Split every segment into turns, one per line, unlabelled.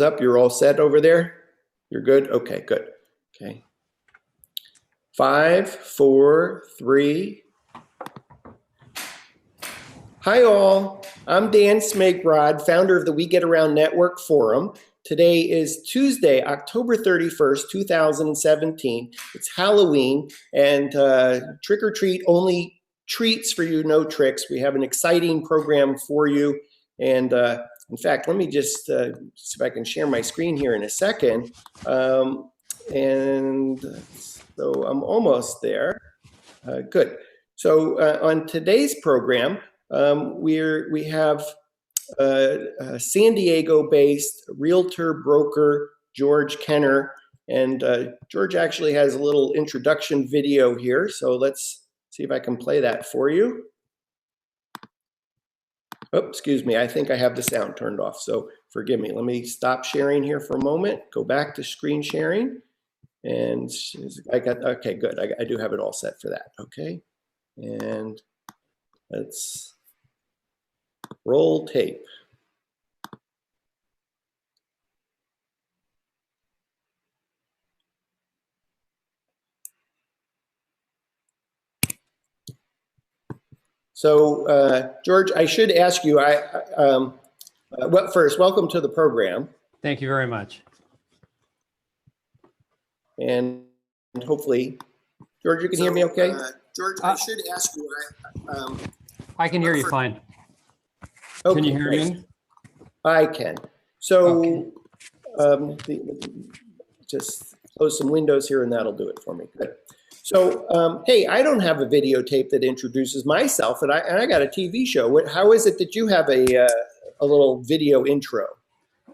up. You're all set over there? You're good? Okay, good. Okay. 5, 4, 3. Hi all, I'm Dan Smigrod, founder of the We Get Around Network Forum. Today is Tuesday, October 31st, 2017. It's Halloween and trick or treat, only treats for you, no tricks. We have an exciting program for you. And in fact, let me just see if I can share my screen here in a second. And so I'm almost there. Good. So on today's program, we have San Diego-based realtor broker George Kenner, and George actually has a little introduction video here. So let's see if I can play that for you. Oh, excuse me. I think I have the sound turned off, so forgive me. Let me stop sharing here for a moment. Go back to screen sharing, and okay, good. I do have it all set for that. Okay, and let's roll tape. So, George, I should ask you, well, first, welcome to the program.
Thank you very much.
And hopefully, George, you can hear me okay? George, I should ask you.
I can hear you fine.
Okay,
can you hear me?
I can. So, okay. Just close some windows here and that'll do it for me. Good. So, hey, I don't have a videotape that introduces myself, and I got a TV show. How is it that you have a little video intro?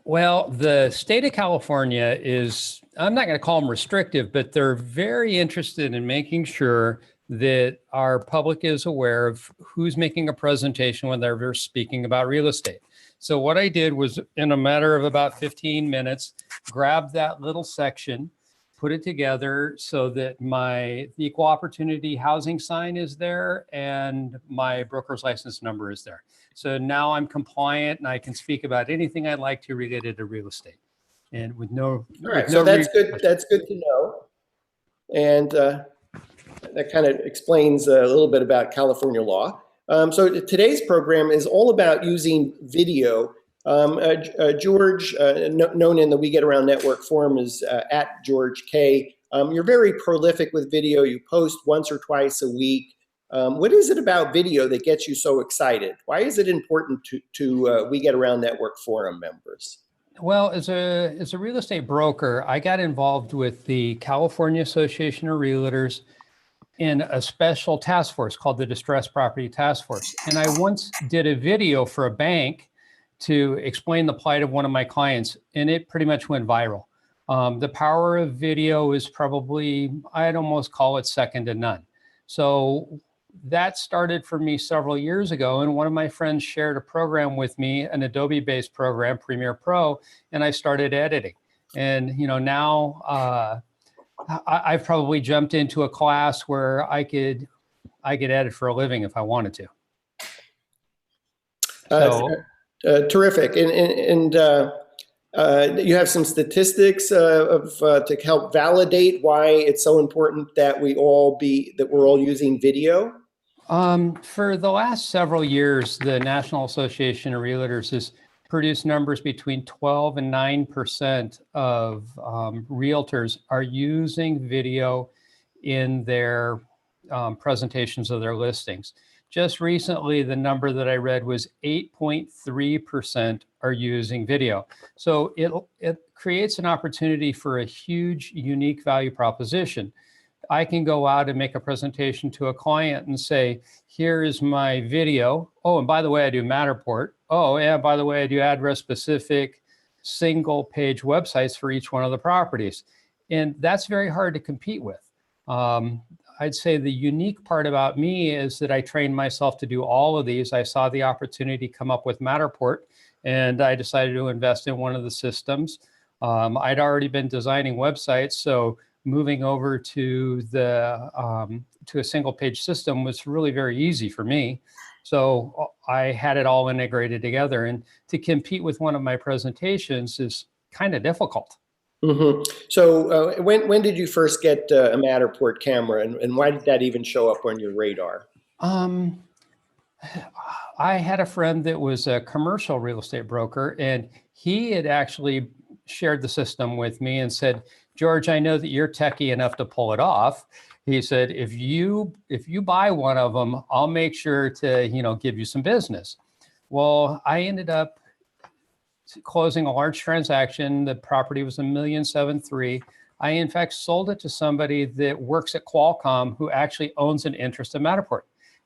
Well, the state of California is, I'm not going to call them restrictive, but they're very interested in making sure that our public is aware of who's making a presentation when they're speaking about real estate. So what I did was, in a matter of about 15 minutes, grab that little section, put it together so that my equal opportunity housing sign is there and my broker's license number is there. So now I'm compliant and I can speak about anything I'd like to related to real estate. And with no,
all right, so that's good. That's good to know. And that kind of explains a little bit about California law. So today's program is all about using video. George, known in the We Get Around Network Forum, is at George K. You're very prolific with video. You post once or twice a week. What is it about video that gets you so excited? Why is it important to We Get Around Network Forum members?
Well, as a real estate broker, I got involved with the California Association of Realtors in a special task force called the Distressed Property Task Force. And I once did a video for a bank to explain the plight of one of my clients, and it pretty much went viral. The power of video is probably, I'd almost call it second to none. So that started for me several years ago, and one of my friends shared a program with me, an Adobe-based program, Premiere Pro, and I started editing. And now I've probably jumped into a class where I could edit for a living if I wanted to. So.
Terrific, and you have some statistics to help validate why it's so important that we're all using video.
For the last several years, the National Association of Realtors has produced numbers between 12 and 9% of realtors are using video in their presentations of their listings. Just recently, the number that I read was 8.3% are using video. So it creates an opportunity for a huge, unique value proposition. I can go out and make a presentation to a client and say, here is my video. Oh, and by the way, I do Matterport. Oh, yeah, by the way, I do address-specific single-page websites for each one of the properties. And that's very hard to compete with. I'd say the unique part about me is that I trained myself to do all of these. I saw the opportunity come up with Matterport, and I decided to invest in one of the systems. I'd already been designing websites, so moving over to a single-page system was really very easy for me. So I had it all integrated together, and to compete with one of my presentations is kind of difficult.
Mm-hmm. So when did you first get a Matterport camera, and why did that even show up on your radar?
I had a friend that was a commercial real estate broker, and he had actually shared the system with me and said, George, I know that you're techie enough to pull it off. He said, if you buy one of them, I'll make sure to, give you some business. Well, I ended up closing a large transaction. The property was $1.73 million. I, in fact, sold it to somebody that works at Qualcomm who actually owns an interest in Matterport.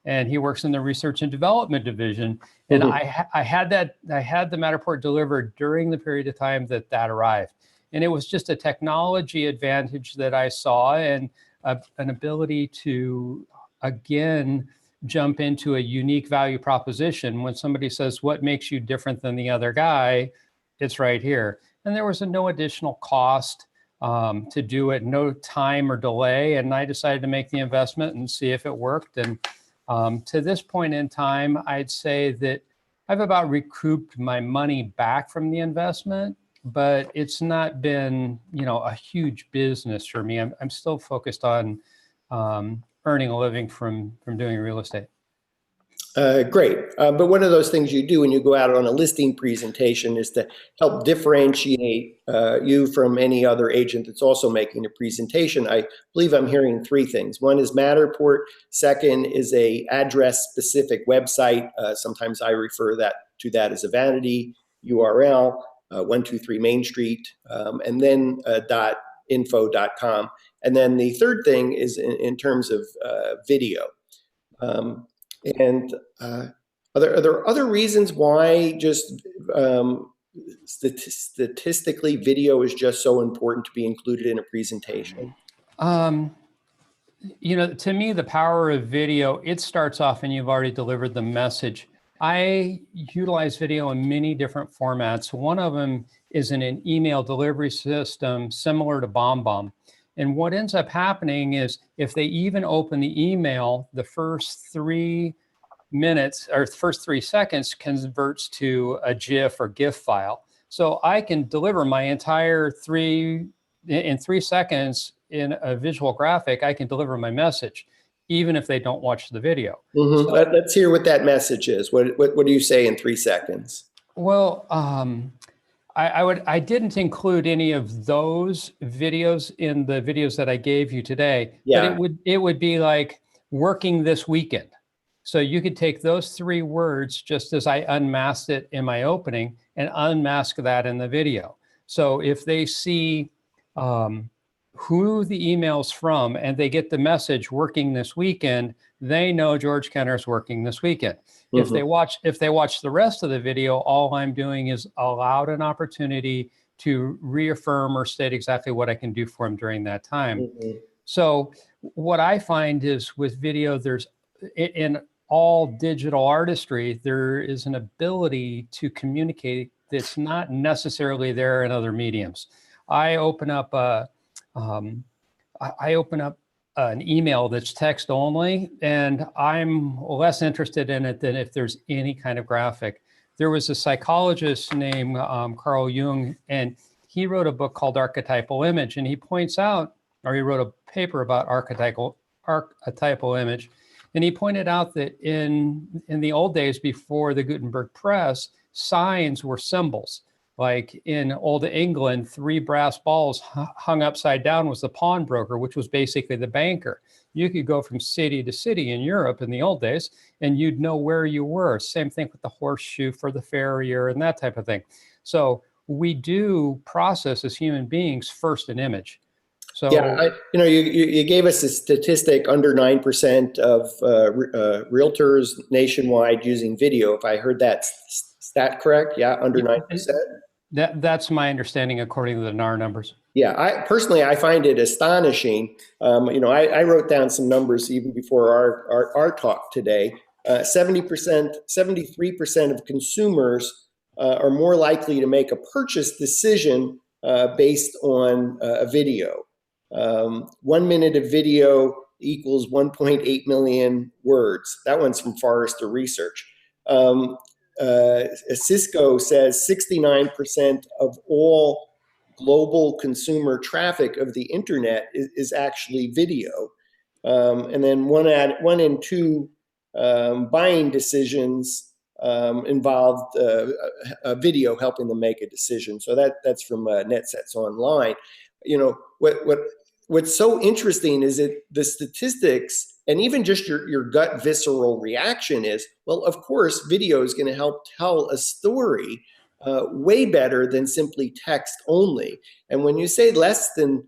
And he works in the research and development division. And I had the Matterport delivered during the period of time that arrived. And it was just a technology advantage that I saw, and an ability to, again, jump into a unique value proposition. When somebody says, what makes you different than the other guy? It's right here. And there was no additional cost to do it, no time or delay. And I decided to make the investment and see if it worked. And to this point in time, I'd say that I've about recouped my money back from the investment, but it's not been, a huge business for me. I'm still focused on earning a living from doing real estate.
Great. But one of those things you do when you go out on a listing presentation is to help differentiate you from any other agent that's also making a presentation. I believe I'm hearing three things. One is Matterport. Second is a address-specific website. Sometimes I refer to that as a vanity URL, 123 Main Street, and then .info.com. And then the third thing is in terms of video. And are there other reasons why just statistically video is just so important to be included in a presentation?
To me, the power of video, it starts off and you've already delivered the message. I utilize video in many different formats. One of them is in an email delivery system similar to BombBomb. And what ends up happening is if they even open the email, the first 3 minutes or first 3 seconds converts to a GIF or GIF file. So I can deliver my entire in 3 seconds in a visual graphic, I can deliver my message, even if they don't watch the video.
Mm-hmm. So, let's hear what that message is. What do you say in 3 seconds?
Well, I didn't include any of those videos in the videos that I gave you today, but it would be like working this weekend. So you could take those 3 words just as I unmasked it in my opening and unmask that in the video. So if they see who the email's from and they get the message working this weekend, they know George Kenner's working this weekend. Mm-hmm. If they watch the rest of the video, all I'm doing is allowed an opportunity to reaffirm or state exactly what I can do for them during that time. Mm-hmm. So what I find is with video, there's in all digital artistry, there is an ability to communicate that's not necessarily there in other mediums. I open up an email that's text only, and I'm less interested in it than if there's any kind of graphic. There was a psychologist named Carl Jung, and he wrote a book called Archetypal Image, and he points out, or he wrote a paper about archetypal image, and he pointed out that in the old days before the Gutenberg press, signs were symbols. Like in Old England, 3 brass balls hung upside down was the pawnbroker, which was basically the banker. You could go from city to city in Europe in the old days, and you'd know where you were. Same thing with the horseshoe for the farrier and that type of thing. So we do process as human beings first an image. So
yeah, you gave us a statistic: under 9% of realtors nationwide using video. If I heard that stat correct, yeah, under 9%.
That's my understanding according to the NAR numbers.
Yeah, I find it astonishing. I wrote down some numbers even before our talk today. 73% of consumers are more likely to make a purchase decision based on a video. 1 minute of video equals 1.8 million words. That one's from Forrester Research. Cisco says 69% of all global consumer traffic of the internet is actually video. And then one in two buying decisions involved a video helping them make a decision. So that's from NetSets Online. You know, what's so interesting is that the statistics and even just your gut visceral reaction is, well, of course, video is going to help tell a story way better than simply text only. And when you say less than,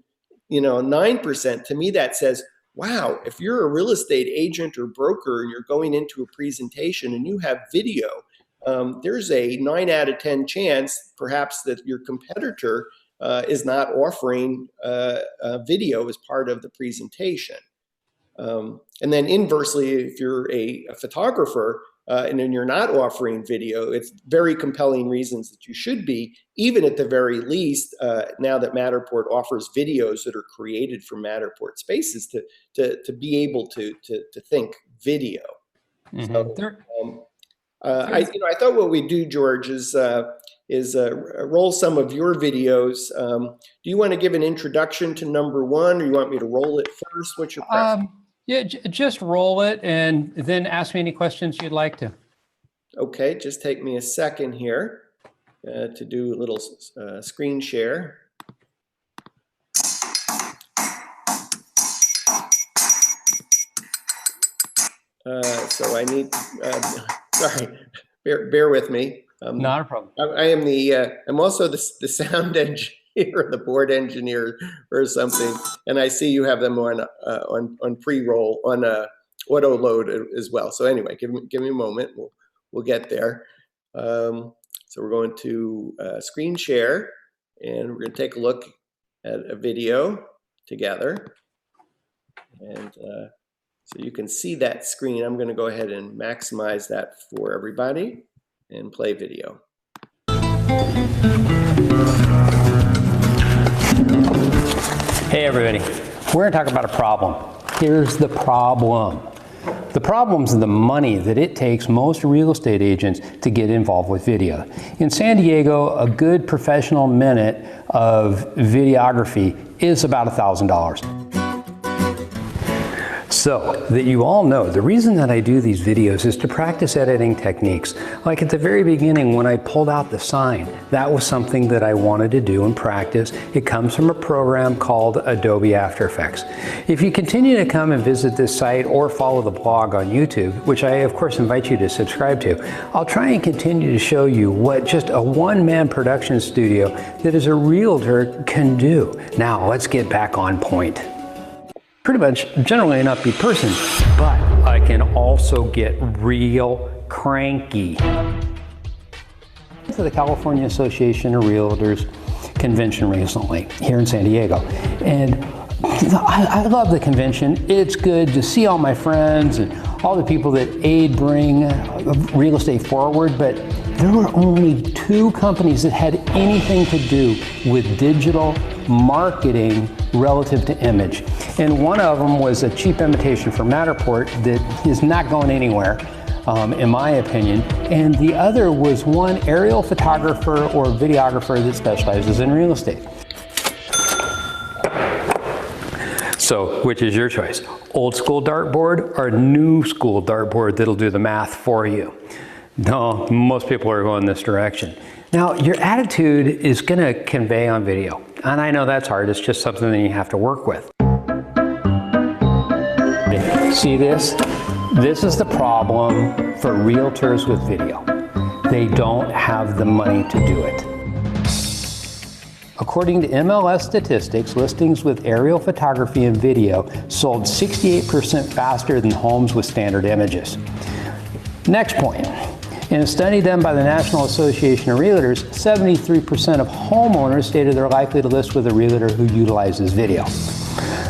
9%, to me that says, wow, if you're a real estate agent or broker and you're going into a presentation and you have video, there's a 9 out of 10 chance perhaps that your competitor is not offering video as part of the presentation. And then inversely, if you're a photographer and then you're not offering video, it's very compelling reasons that you should be, even at the very least, now that Matterport offers videos that are created from Matterport spaces to be able to think video.
Mm-hmm.
So, I thought what we do, George, is roll some of your videos. Do you want to give an introduction to number one, or you want me to roll it first? What's your preference?
Yeah, just roll it and then ask me any questions you'd like to.
Okay, just take me a second here to do a little screen share. So I need, sorry, bear with me.
Not a problem.
I am I'm also the sound engineer, the board engineer or something, and I see you have them on pre-roll, on auto load as well. So anyway, give me a moment. We'll get there. So we're going to screen share, and we're going to take a look at a video together. And so you can see that screen. I'm going to go ahead and maximize that for everybody and play video.
Hey everybody, we're going to talk about a problem. Here's the problem. The problem's the money that it takes most real estate agents to get involved with video. In San Diego, a good professional minute of videography is about $1,000. So that you all know, the reason that I do these videos is to practice editing techniques. Like at the very beginning when I pulled out the sign, that was something that I wanted to do and practice. It comes from a program called Adobe After Effects. If you continue to come and visit this site or follow the blog on YouTube, which I of course invite you to subscribe to, I'll try and continue to show you what just a one-man production studio that is a realtor can do. Now let's get back on point. Pretty much generally an upbeat person, but I can also get real cranky. To the California Association of Realtors convention recently here in San Diego, and I love the convention. It's good to see all my friends and all the people that bring real estate forward, but there were only 2 companies that had anything to do with digital marketing relative to image. And one of them was a cheap imitation from Matterport that is not going anywhere, in my opinion. And the other was one aerial photographer or videographer that specializes in real estate. So, which is your choice? Old school dartboard or new school dartboard that'll do the math for you? No, most people are going this direction. Now, your attitude is going to convey on video. And I know that's hard. It's just something that you have to work with. See this? This is the problem for realtors with video. They don't have the money to do it. According to MLS statistics, listings with aerial photography and video sold 68% faster than homes with standard images. Next point. In a study done by the National Association of Realtors, 73% of homeowners stated they're likely to list with a realtor who utilizes video.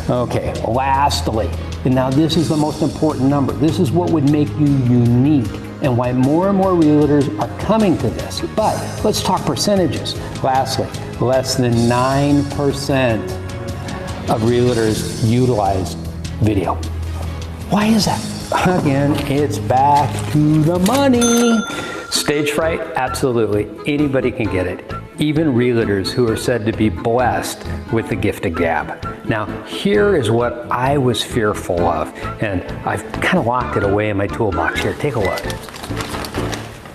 Okay, lastly, and now this is the most important number. This is what would make you unique and why more and more realtors are coming to this. But let's talk percentages. Lastly, less than 9% of realtors utilize video. Why is that? Again, it's back to the money. Stage fright? Absolutely. Anybody can get it. even realtors who are said to be blessed with the gift of gab. Now, here is what I was fearful of, and I've kind of locked it away in my toolbox here. Take a look.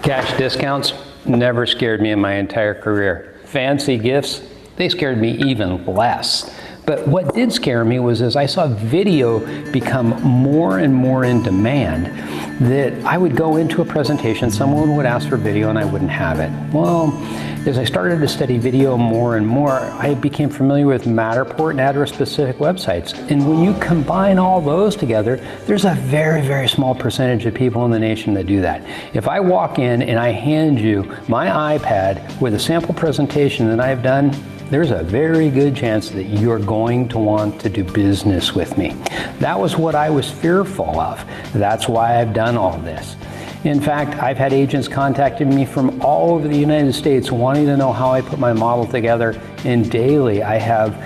Cash discounts never scared me in my entire career. Fancy gifts, they scared me even less. But what did scare me was as I saw video become more and more in demand, that I would go into a presentation, someone would ask for video and I wouldn't have it. Well, as I started to study video more and more, I became familiar with Matterport and address-specific websites. And when you combine all those together, there's a very, very small percentage of people in the nation that do that. If I walk in and I hand you my iPad with a sample presentation that I've done, there's a very good chance that you're going to want to do business with me. That was what I was fearful of. That's why I've done all this. In fact, I've had agents contacting me from all over the United States wanting to know how I put my model together, and daily I have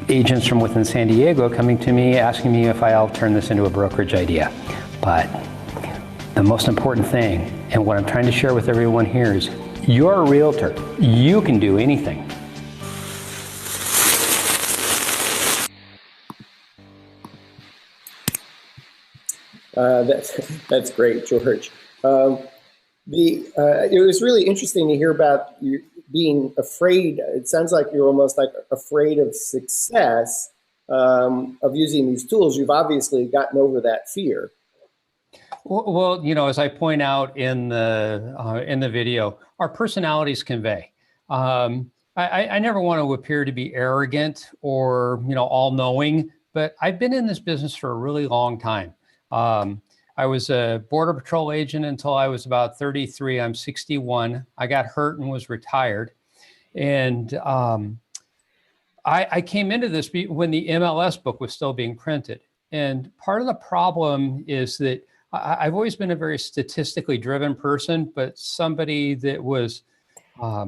agents from within San Diego coming to me asking me if I'll turn this into a brokerage idea. But the most important thing, and what I'm trying to share with everyone here, is you're a realtor. You can do anything.
That's great, George. It was really interesting to hear about you being afraid. It sounds like you're almost like afraid of success of using these tools. You've obviously gotten over that fear.
Well, you know, as I point out in the video, our personalities convey. I never want to appear to be arrogant or, you know, all-knowing, but I've been in this business for a really long time. I was a Border Patrol agent until I was about 33. I'm 61. I got hurt and was retired. And I came into this when the MLS book was still being printed. And part of the problem is that I've always been a very statistically driven person, but somebody that was, I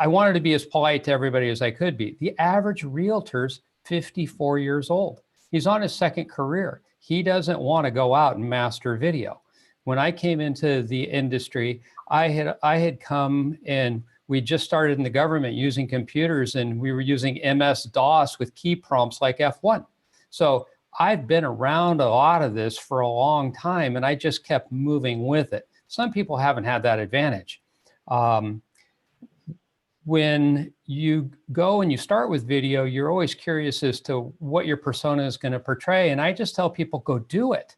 wanted to be as polite to everybody as I could be. The average realtor's 54 years old. He's on his second career. He doesn't want to go out and master video. When I came into the industry, I had come and we just started in the government using computers, and we were using MS-DOS with key prompts like F1. So I've been around a lot of this for a long time, and I just kept moving with it. Some people haven't had that advantage. When you go and you start with video, you're always curious as to what your persona is going to portray. And I just tell people, go do it.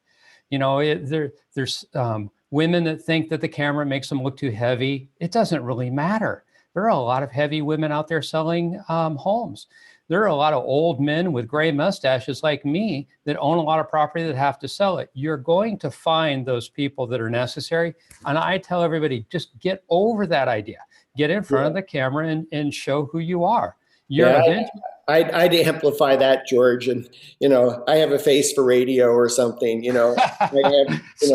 You know, there's women that think that the camera makes them look too heavy. It doesn't really matter. There are a lot of heavy women out there selling homes. There are a lot of old men with gray mustaches like me that own a lot of property that have to sell it. You're going to find those people that are necessary. And I tell everybody, just get over that idea. Get in front of the camera and show who you are.
I'd amplify that, George. And, you know, I have a face for radio or something, you know.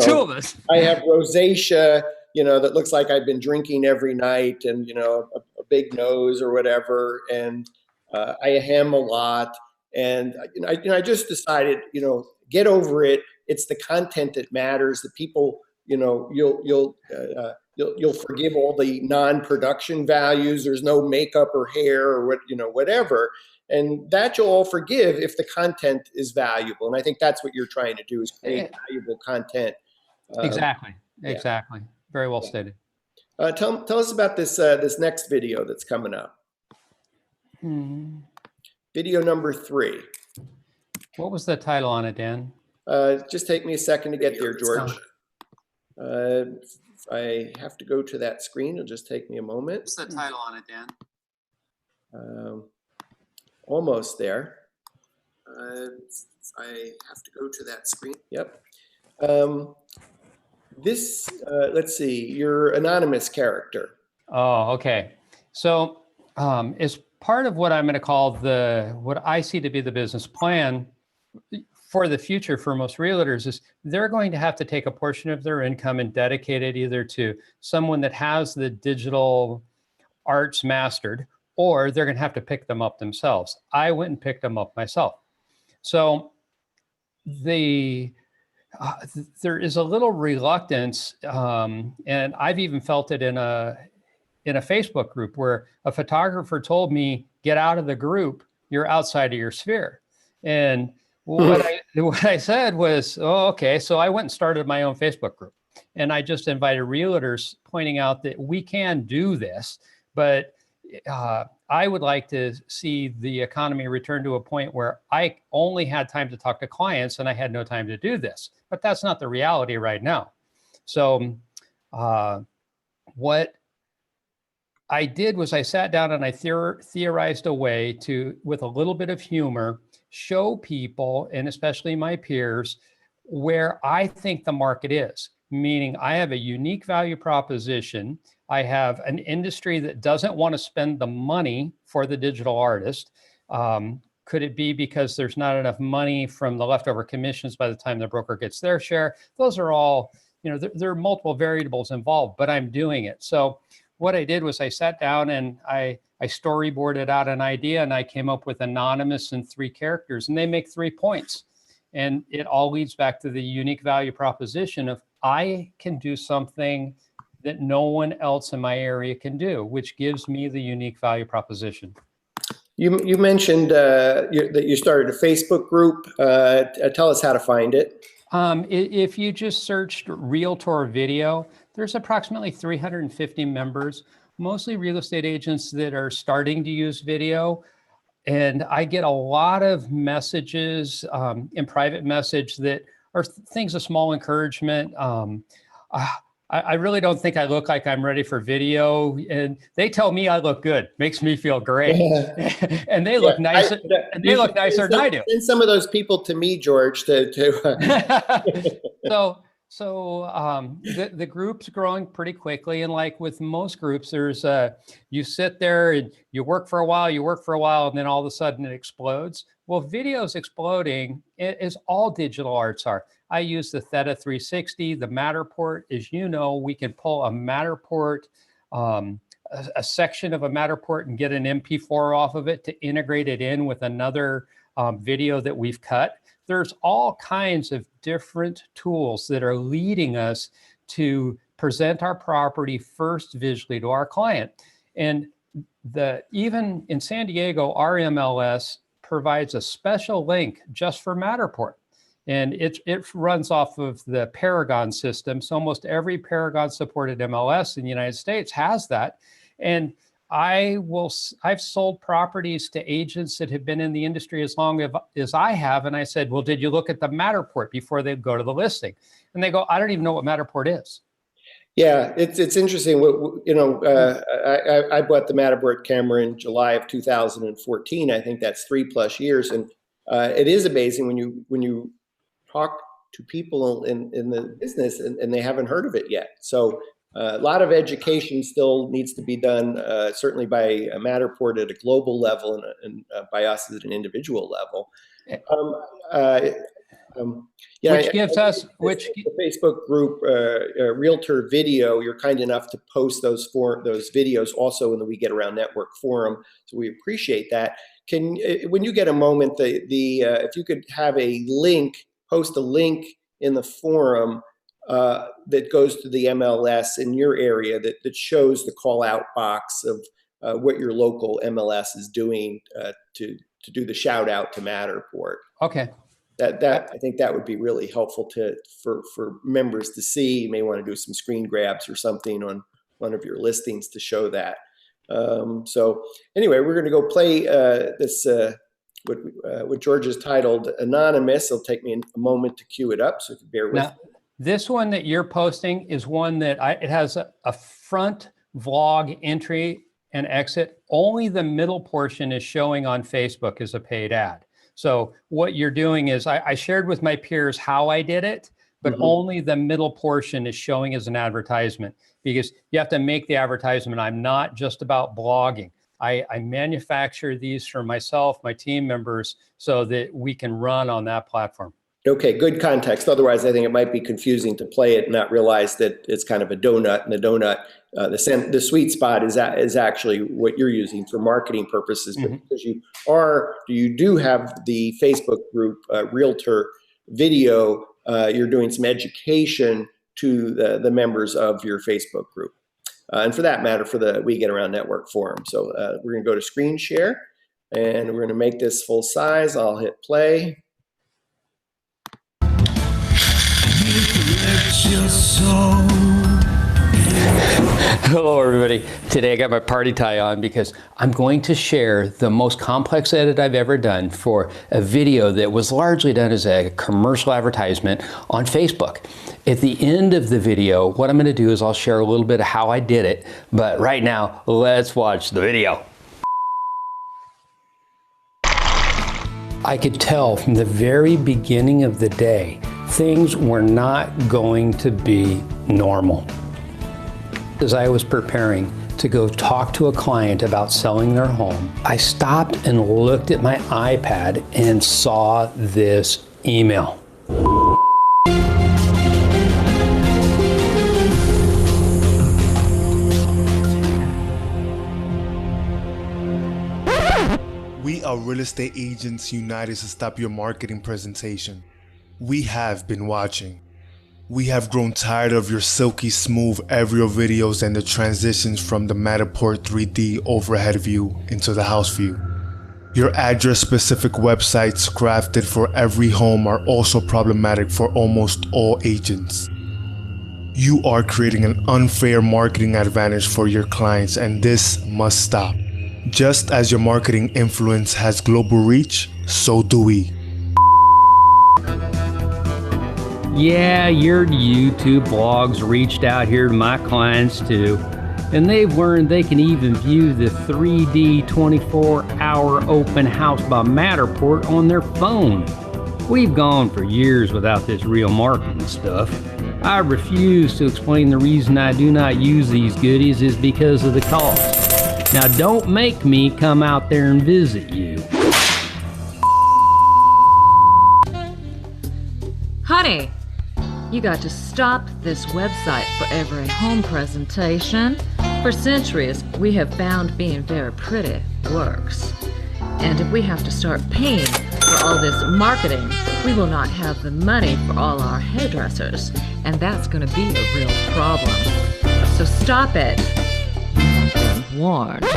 Two of us.
I have rosacea, you know, that looks like I've been drinking every night, and, you know, a big nose or whatever. And I hem a lot. And, I just decided, you know, get over it. It's the content that matters. The people, you know, you'll forgive all the non-production values. There's no makeup or hair or what, you know, whatever. And that you'll all forgive if the content is valuable. And I think that's what you're trying to do, is create valuable content.
Exactly. Very well stated.
Tell us about this next video that's coming up. Video number 3.
What was the title on it, Dan?
Just take me a second to get there, George. I have to go to that screen. It'll just take me a moment.
What's the title on it, Dan?
Almost there. I have to go to that screen. Yep. Let's see, your anonymous character.
Oh, okay. So as part of what I'm going to call what I see to be the business plan for the future for most realtors, is they're going to have to take a portion of their income and dedicate it either to someone that has the digital arts mastered, or they're going to have to pick them up themselves. I went and picked them up myself. So there is a little reluctance, and I've even felt it in in a Facebook group where a photographer told me, get out of the group, you're outside of your sphere. And what I said was, oh, okay. So I went and started my own Facebook group, and I just invited realtors, pointing out that we can do this, but I would like to see the economy return to a point where I only had time to talk to clients and I had no time to do this. But that's not the reality right now. So what I did was I sat down and I theorized a way to, with a little bit of humor, show people, and especially my peers, where I think the market is. Meaning I have a unique value proposition. I have an industry that doesn't want to spend the money for the digital artist. Could it be because there's not enough money from the leftover commissions by the time the broker gets their share? Those are all, there are multiple variables involved, but I'm doing it. So what I did was I sat down and I storyboarded out an idea, and I came up with anonymous and 3 characters, and they make 3 points. And it all leads back to the unique value proposition of I can do something that no one else in my area can do, which gives me the unique value proposition.
You mentioned that you started a Facebook group. Tell us how to find it.
If you just searched Realtor Video, there's approximately 350 members, mostly real estate agents that are starting to use video. And I get a lot of messages in private message that are things of small encouragement. I really don't think I look like I'm ready for video, and they tell me I look good. Makes me feel great, and they look nice. And they look nicer than I do.
Send some of those people to me, George.
So the group's growing pretty quickly, and like with most groups, there's you sit there and you work for a while, and then all of a sudden it explodes. Well, video's exploding, as all digital arts are. I use the Theta 360, the Matterport. As you know, we can pull a Matterport, a section of a Matterport, and get an MP4 off of it to integrate it in with another video that we've cut. There's all kinds of different tools that are leading us to present our property first visually to our client. And even in San Diego, our MLS provides a special link just for Matterport. And it runs off of the Paragon system. So almost every Paragon supported MLS in the United States has that. And I've sold properties to agents that have been in the industry as long as I have. And I said, well, did you look at the Matterport before they go to the listing? And they go, I don't even know what Matterport is.
Yeah, it's interesting. I bought the Matterport camera in July of 2014. I think that's 3+ years. And it is amazing when you talk to people in the business and they haven't heard of it yet. So a lot of education still needs to be done, certainly by Matterport at a global level and by us at an individual level. The Facebook group, Realtor Video, you're kind enough to post those videos also in the We Get Around Network forum. So we appreciate that. When you get a moment, if you could have a link, post a link in the forum that goes to the MLS in your area that shows the call out box of what your local MLS is doing to do the shout out to Matterport.
Okay.
That I think that would be really helpful for members to see. You may want to do some screen grabs or something on one of your listings to show that. So anyway, we're going to go play this what George has titled Anonymous. It'll take me a moment to cue it up, so if you bear with me.
This one that you're posting is one that it has a front vlog entry and exit. Only the middle portion is showing on Facebook as a paid ad. So what you're doing is I shared with my peers how I did it, but only the middle portion is showing as an advertisement, because you have to make the advertisement. I'm not just about blogging. I manufacture these for myself, my team members, so that we can run on that platform.
Okay, good context. Otherwise, I think it might be confusing to play it and not realize that it's kind of a donut, and the donut, the sweet spot is actually what you're using for marketing purposes. But because you do have the Facebook group Realtor Video, you're doing some education to the members of your Facebook group. and for that matter, for the We Get Around Network Forum. So we're going to go to screen share, and we're going to make this full size. I'll hit play.
Hello, everybody. Today I got my party tie on because I'm going to share the most complex edit I've ever done for a video that was largely done as a commercial advertisement on Facebook. At the end of the video, what I'm going to do is I'll share a little bit of how I did it. But right now, let's watch the video. I could tell from the very beginning of the day, things were not going to be normal. As I was preparing to go talk to a client about selling their home, I stopped and looked at my iPad and saw this email.
We are Real Estate Agents United to stop your marketing presentation. We have been watching. We have grown tired of your silky smooth aerial videos and the transitions from the Matterport 3D overhead view into the house view. Your address-specific websites crafted for every home are also problematic for almost all agents. You are creating an unfair marketing advantage for your clients, and this must stop. Just as your marketing influence has global reach, so do we.
Yeah, your YouTube blogs reached out here to my clients too, and they've learned they can even view the 3D 24-hour open house by Matterport on their phone. We've gone for years without this real marketing stuff. I refuse to explain the reason I do not use these goodies is because of the cost. Now don't make me come out there and visit you.
Honey, you got to stop this website for every home presentation. For centuries, we have found being very pretty works. And if we have to start paying for all this marketing, we will not have the money for all our hairdressers. And that's going to be a real problem. So stop it. You have been warned.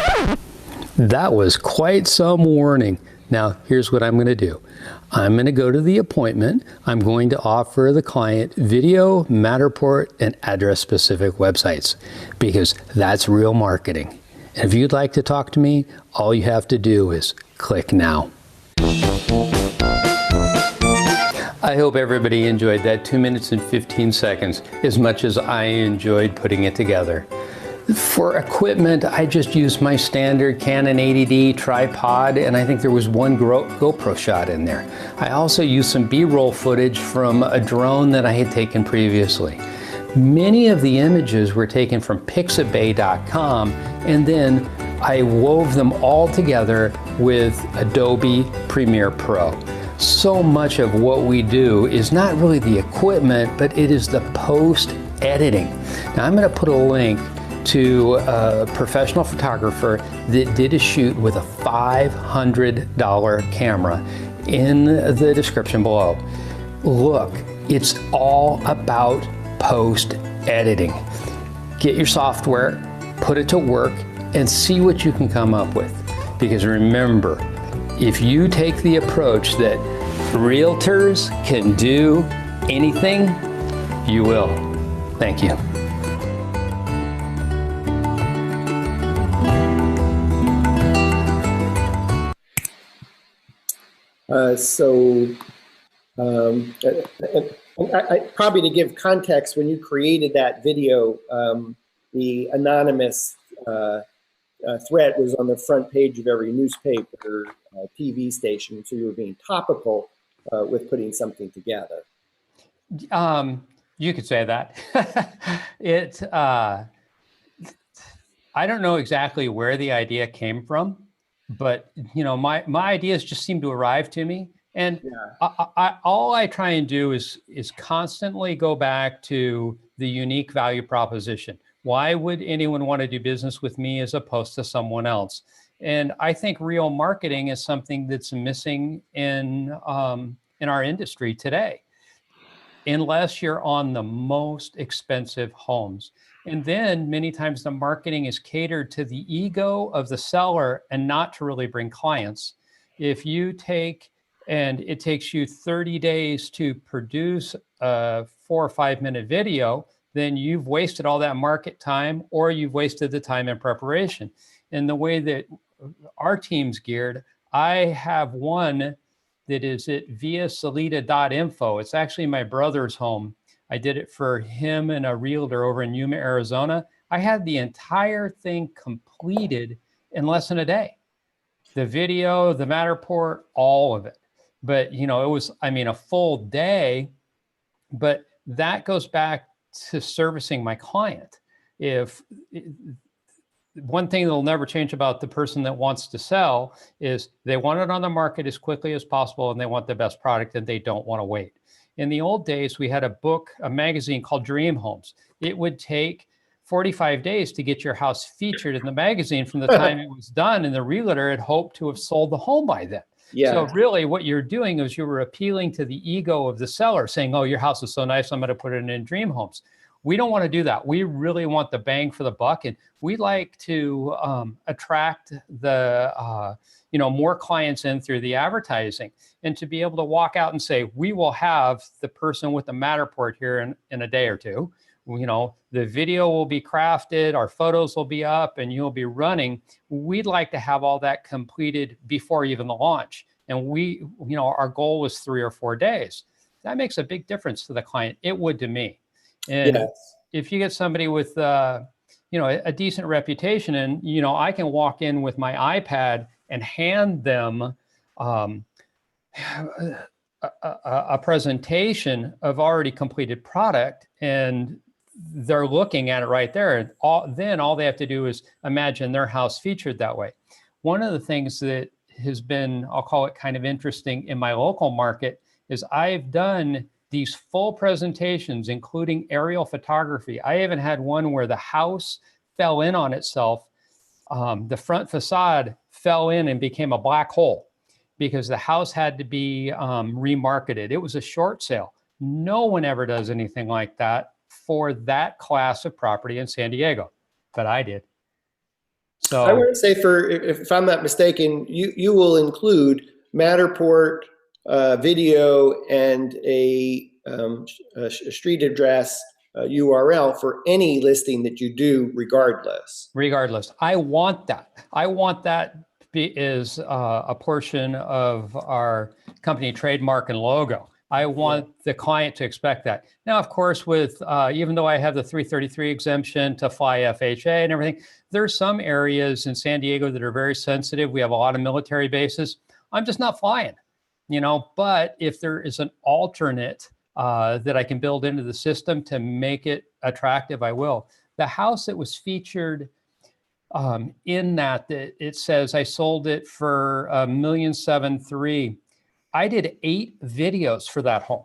That was quite some warning. Now, here's what I'm going to do. I'm going to go to the appointment. I'm going to offer the client video, Matterport, and address-specific websites because that's real marketing. And if you'd like to talk to me, all you have to do is click now. I hope everybody enjoyed that 2 minutes and 15 seconds as much as I enjoyed putting it together. For equipment, I just used my standard Canon 80D tripod, and I think there was one GoPro shot in there. I also used some B-roll footage from a drone that I had taken previously. Many of the images were taken from pixabay.com, and then I wove them all together with Adobe Premiere Pro. So much of what we do is not really the equipment, but it is the post-editing. Now I'm going to put a link to a professional photographer that did a shoot with a $500 camera in the description below. Look, it's all about post-editing. Get your software, put it to work, and see what you can come up with. Because remember, if you take the approach that realtors can do anything, you will. Thank you.
Probably to give context, when you created that video, the anonymous threat was on the front page of every newspaper, TV station, so you were being topical with putting something together.
You could say that. I don't know exactly where the idea came from, but you know, my ideas just seem to arrive to me, and yeah. All I try and do is constantly go back to the unique value proposition. Why would anyone want to do business with me as opposed to someone else? And I think real marketing is something that's missing in our industry today. Unless you're on the most expensive homes. And then many times the marketing is catered to the ego of the seller and not to really bring clients. If you take, and it takes you 30 days to produce a 4 or 5 minute video, then you've wasted all that market time, or you've wasted the time in preparation. And the way that our team's geared, I have one that is at viasalita.info. It's actually my brother's home. I did it for him and a realtor over in Yuma, Arizona. I had the entire thing completed in less than a day. The video, the Matterport, all of it. But, you know, it was, I mean, a full day, but that goes back to servicing my client. If one thing that'll never change about the person that wants to sell is they want it on the market as quickly as possible, and they want the best product, and they don't want to wait. In the old days, we had a magazine called Dream Homes. It would take 45 days to get your house featured in the magazine from the time it was done, and the realtor had hoped to have sold the home by then.
Yeah.
So really what you're doing is you were appealing to the ego of the seller, saying, oh, your house is so nice, I'm going to put it in Dream Homes. We don't want to do that. We really want the bang for the buck, and we like to attract the more clients in through the advertising, and to be able to walk out and say, we will have the person with the Matterport here in a day or two. You know, the video will be crafted, our photos will be up, and you'll be running. We'd like to have all that completed before even the launch. And our goal was 3 or 4 days. That makes a big difference to the client. It would to me. And
Yes.
if you get somebody with, a decent reputation, and, I can walk in with my iPad and hand them a presentation of already completed product, and they're looking at it right there. And then all they have to do is imagine their house featured that way. One of the things that has been, I'll call it kind of interesting in my local market, is I've done these full presentations, including aerial photography. I even had one where the house fell in on itself. The front facade fell in and became a black hole because the house had to be remarketed. It was a short sale. No one ever does anything like that for that class of property in San Diego, but I did. So
I want to say, if I'm not mistaken, you will include Matterport video and a street address URL for any listing that you do, regardless.
Regardless, I want that. I want that is a portion of our company trademark and logo. I want the client to expect that. Now, of course, with even though I have the 333 exemption to fly FHA and everything, there's some areas in San Diego that are very sensitive. We have a lot of military bases. I'm just not flying, but if there is an alternate that I can build into the system to make it attractive, I will. The house that was featured in that it says I sold it for $1,730,000. I did 8 videos for that home,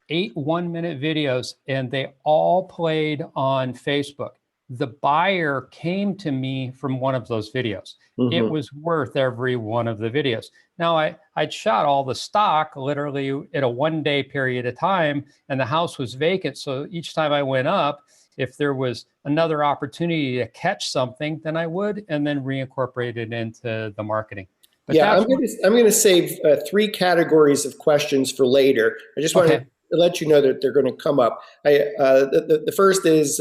8 one-minute videos, and they all played on Facebook. The buyer came to me from one of those videos. Mm-hmm. It was worth every one of the videos. Now, I'd shot all the stock literally in a 1-day period of time, and the house was vacant. So each time I went up, if there was another opportunity to catch something, then I would, and then reincorporate it into the marketing. But
yeah, I'm going to save 3 categories of questions for later. I just want to let you know that they're going to come up. The first is,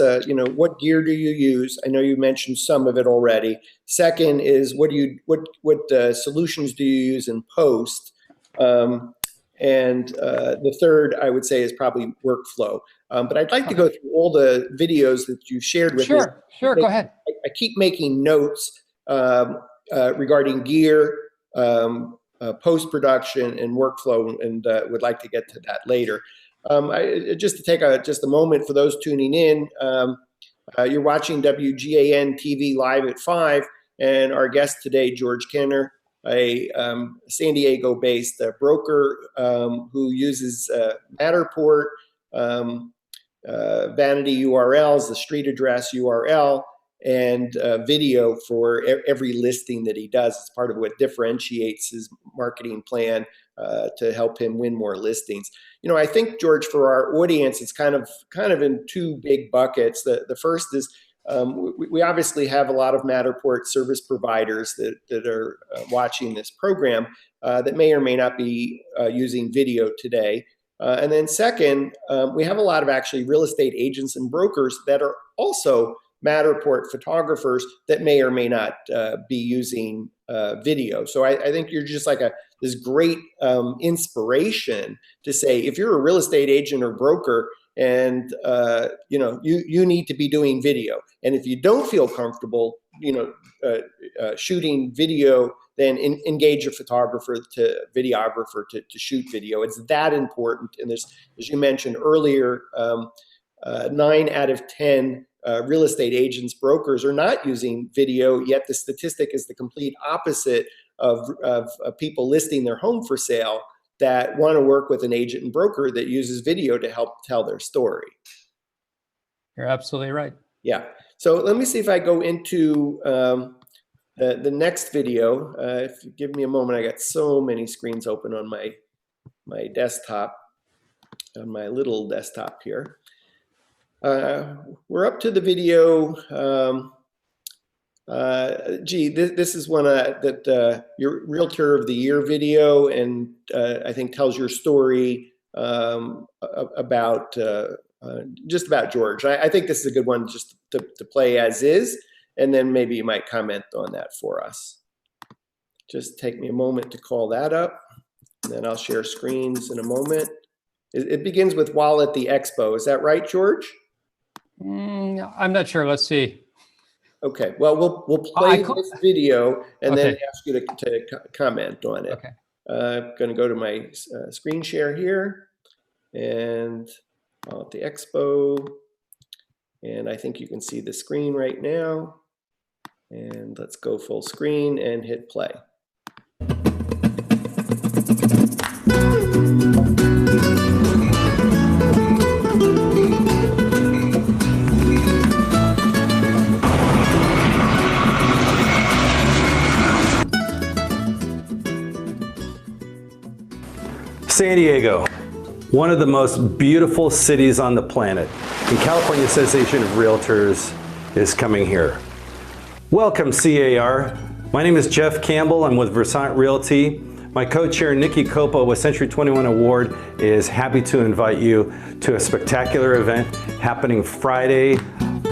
what gear do you use? I know you mentioned some of it already. Second is, what solutions do you use in post? And the third, I would say, is probably workflow. But I'd like to go through all the videos that you shared with me.
Sure, go ahead.
I keep making notes regarding gear, post-production, and workflow, and would like to get to that later. Just to take just a moment for those tuning in, you're watching WGAN-TV live at 5, and our guest today, George Kenner, a San Diego-based broker who uses Matterport, vanity URLs, the street address URL, and video for every listing that he does. It's part of what differentiates his marketing plan to help him win more listings. You know, I think, George, for our audience, it's kind of in two big buckets. The first is we obviously have a lot of Matterport service providers that are watching this program that may or may not be using video today. And then second, we have a lot of actually real estate agents and brokers that are also Matterport photographers that may or may not be using video. So I think you're just like this great inspiration to say, if you're a real estate agent or broker and you know, you need to be doing video, and if you don't feel comfortable, you know, shooting video, then engage a photographer videographer to shoot video. It's that important. And there's, as you mentioned earlier, 9 out of 10 real estate agents, brokers are not using video, yet the statistic is the complete opposite of people listing their home for sale that want to work with an agent and broker that uses video to help tell their story.
You're absolutely right.
Yeah. So let me see if I go into the next video. If you give me a moment, I got so many screens open on my desktop, on my little desktop here. We're up to the video. This is one that your Realtor of the Year video, and I think tells your story about just about George. I think this is a good one just to play as is, and then maybe you might comment on that for us. Just take me a moment to call that up, and then I'll share screens in a moment. It begins with while at the expo. Is that right, George?
I'm not sure. Let's see.
Okay. Well, we'll play this video and then ask you to comment on it. Okay. I'm going to go to my screen share here, and while at the expo, and I think you can see the screen right now. And let's go full screen and hit play.
San Diego, one of the most beautiful cities on the planet. And California Association of Realtors is coming here. Welcome, CAR. My name is Jeff Campbell. I'm with Versant Realty. My co-chair, Nikki Copa with Century 21 Award, is happy to invite you to a spectacular event happening Friday.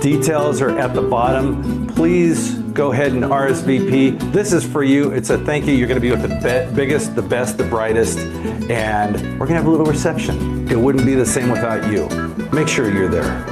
Details are at the bottom. Please go ahead and RSVP. This is for you. It's a thank you. You're going to be with the biggest, the best, the brightest, and we're going to have a little reception. It wouldn't be the same without you. Make sure you're there.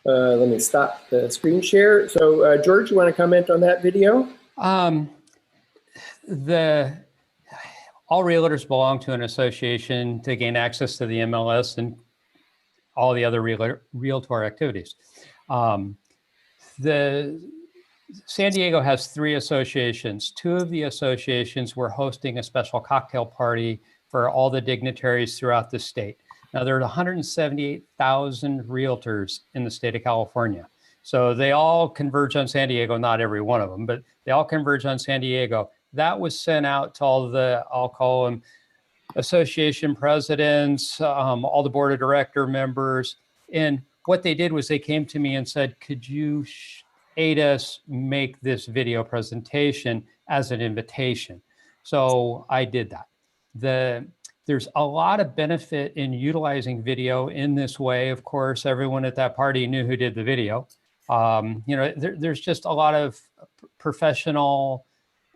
Let me stop the screen share. So George, you want to comment on that video?
All realtors belong to an association to gain access to the MLS and all the other realtor activities. The San Diego has 3 associations. 2 of the associations were hosting a special cocktail party for all the dignitaries throughout the state. Now, there are 178,000 realtors in the state of California. So they all converge on San Diego, not every one of them, but they all converge on San Diego. That was sent out to all the, I'll call them association presidents, all the board of director members. And what they did was they came to me and said, could you aid us make this video presentation as an invitation? So I did that. There's a lot of benefit in utilizing video in this way. Of course, everyone at that party knew who did the video. You know, there's just a lot of professional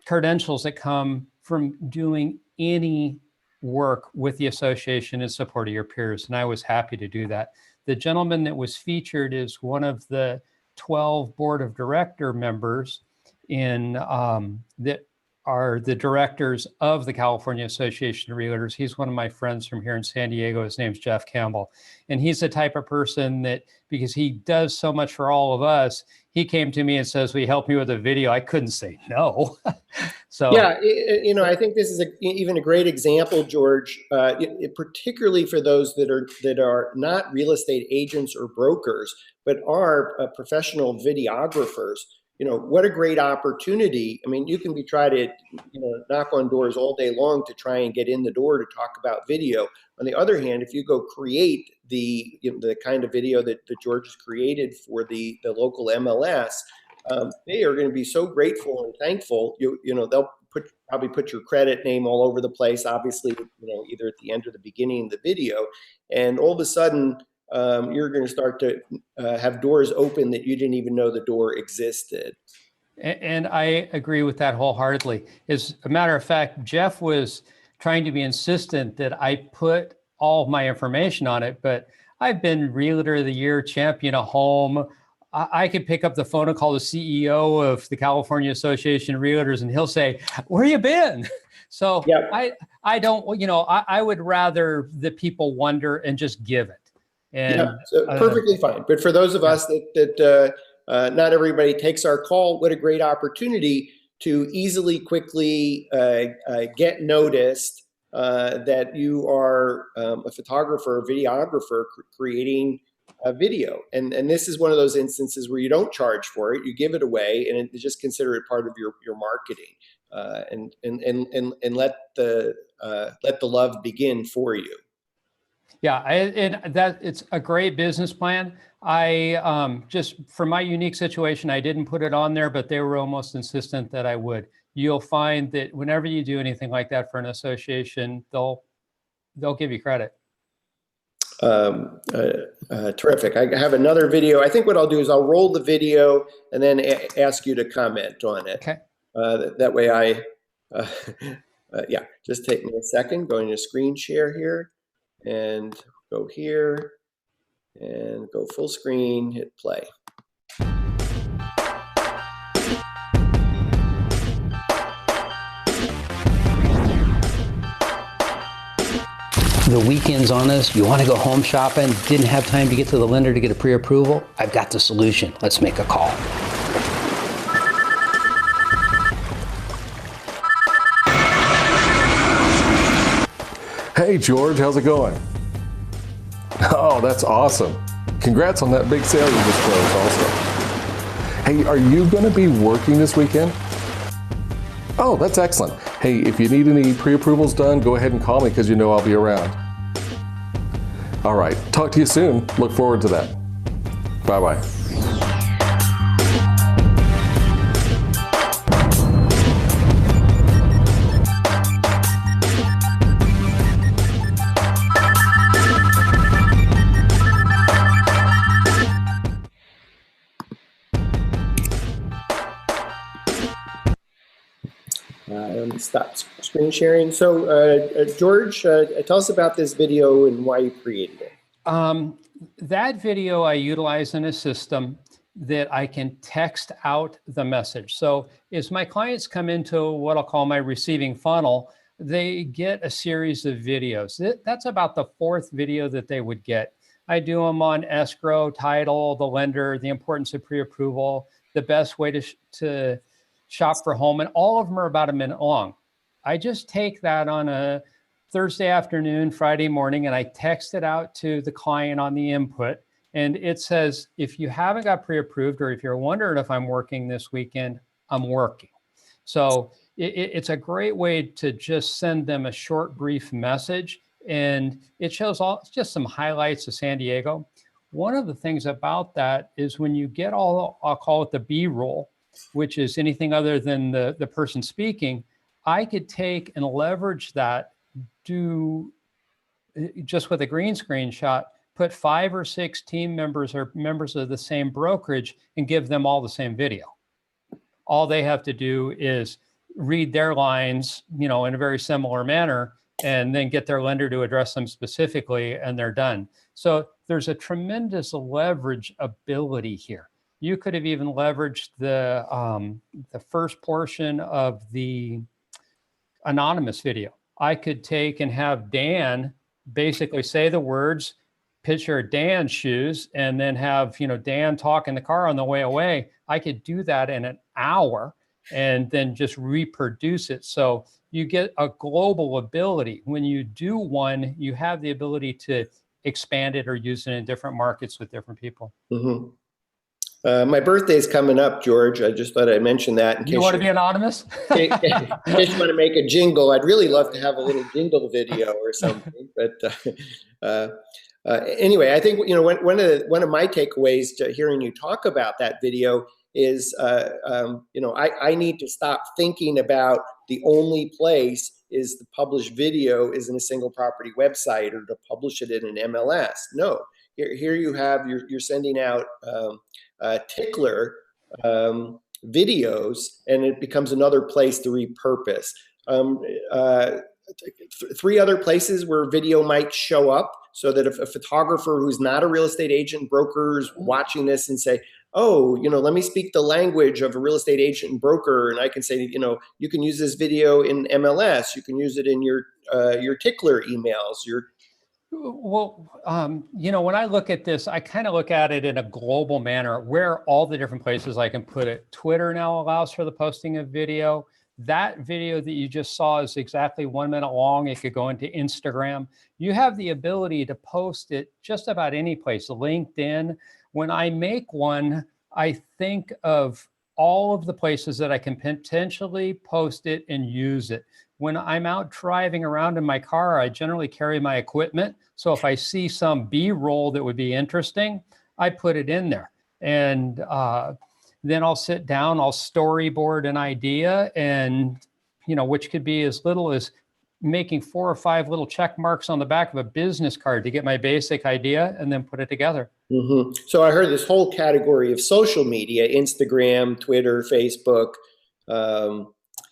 credentials that come from doing any work with the association in support of your peers, and I was happy to do that. The gentleman that was featured is one of the 12 board of director members in that are the directors of the California Association of Realtors. He's one of my friends from here in San Diego. His name's Jeff Campbell. And he's the type of person that, because he does so much for all of us, he came to me and says, will you help me with a video? I couldn't say no. So
yeah, I think this is even a great example, George, particularly for those that are not real estate agents or brokers, but are professional videographers. What a great opportunity. I mean, you can try to, knock on doors all day long to try and get in the door to talk about video. On the other hand, if you go create the kind of video that George has created for the local MLS, they are going to be so grateful and thankful. They'll probably put your credit name all over the place, obviously, either at the end or the beginning of the video. And all of a sudden, you're going to start to have doors open that you didn't even know the door existed.
And I agree with that wholeheartedly. As a matter of fact, Jeff was trying to be insistent that I put all of my information on it, but I've been Realtor of the Year, Champion of Home. I could pick up the phone and call the CEO of the California Association of Realtors, and he'll say, where you been? So yep. I don't, I would rather the people wonder and just give it. And,
yeah, so perfectly fine. But for those of us that not everybody takes our call, what a great opportunity to easily, quickly get noticed that you are a photographer, a videographer creating a video. And this is one of those instances where you don't charge for it, you give it away, and just consider it part of your marketing, and let the love begin for you.
Yeah, and that it's a great business plan. I just, for my unique situation, I didn't put it on there, but they were almost insistent that I would. You'll find that whenever you do anything like that for an association, they'll give you credit.
Terrific. I have another video. I think what I'll do is I'll roll the video and then ask you to comment on it.
Okay.
That way yeah, just take me a second, going to screen share here. And go here and go full screen, hit play.
The weekend's on us, you want to go home shopping, didn't have time to get to the lender to get a pre-approval? I've got the solution. Let's make a call.
Hey George, how's it going? Oh, that's awesome. Congrats on that big sale you just closed also. Hey, are you going to be working this weekend? Oh, that's excellent. Hey, if you need any pre-approvals done, go ahead and call me because you know I'll be around. All right, talk to you soon. Look forward to that. Bye-bye.
Stop screen sharing. So George, tell us about this video and why you created it.
That video I utilize in a system that I can text out the message. So as my clients come into what I'll call my receiving funnel, they get a series of videos. That's about the fourth video that they would get. I do them on escrow, title, the lender, the importance of pre-approval, the best way to shop for home, and all of them are about a minute long. I just take that on a Thursday afternoon, Friday morning, and I text it out to the client on the input. And it says, if you haven't got pre-approved, or if you're wondering if I'm working this weekend, I'm working. So it's a great way to just send them a short, brief message. And it shows just some highlights of San Diego. One of the things about that is when you get all, I'll call it the B-roll, which is anything other than the person speaking, I could take and leverage that, do just with a green screen shot, put 5 or 6 team members or members of the same brokerage and give them all the same video. All they have to do is read their lines, in a very similar manner, and then get their lender to address them specifically, and they're done. So there's a tremendous leverage ability here. You could have even leveraged the first portion of the anonymous video. I could take and have Dan basically say the words, picture Dan's shoes, and then have, you know, Dan talk in the car on the way away. I could do that in an hour and then just reproduce it. So you get a global ability. When you do one, you have the ability to expand it or use it in different markets with different people.
Mm-hmm. My birthday's coming up, George. I just thought I'd mention that. In case
you want to be anonymous?
in case you want to make a jingle. I'd really love to have a little jingle video or something. But anyway, I think, you know, one of my takeaways to hearing you talk about that video is, you know, I need to stop thinking about the only place is the published video is in a single property website or to publish it in an MLS. No, here you have, you're sending out tickler videos, and it becomes another place to repurpose. Three other places where video might show up, so that if a photographer who's not a real estate agent, broker is watching this and say, oh, you know, let me speak the language of a real estate agent and broker, and I can say, you know, you can use this video in MLS, you can use it in your tickler emails,
Well, you know, when I look at this, I kind of look at it in a global manner. Where are all the different places I can put it? Twitter now allows for the posting of video. That video that you just saw is exactly 1 minute long. It could go into Instagram. You have the ability to post it just about any place. LinkedIn. When I make one, I think of all of the places that I can potentially post it and use it. When I'm out driving around in my car, I generally carry my equipment. So if I see some B-roll that would be interesting, I put it in there. And then I'll sit down, I'll storyboard an idea, and, you know, which could be as little as making 4 or 5 little check marks on the back of a business card to get my basic idea and then put it together.
Mm-hmm. So I heard this whole category of social media, Instagram, Twitter, Facebook,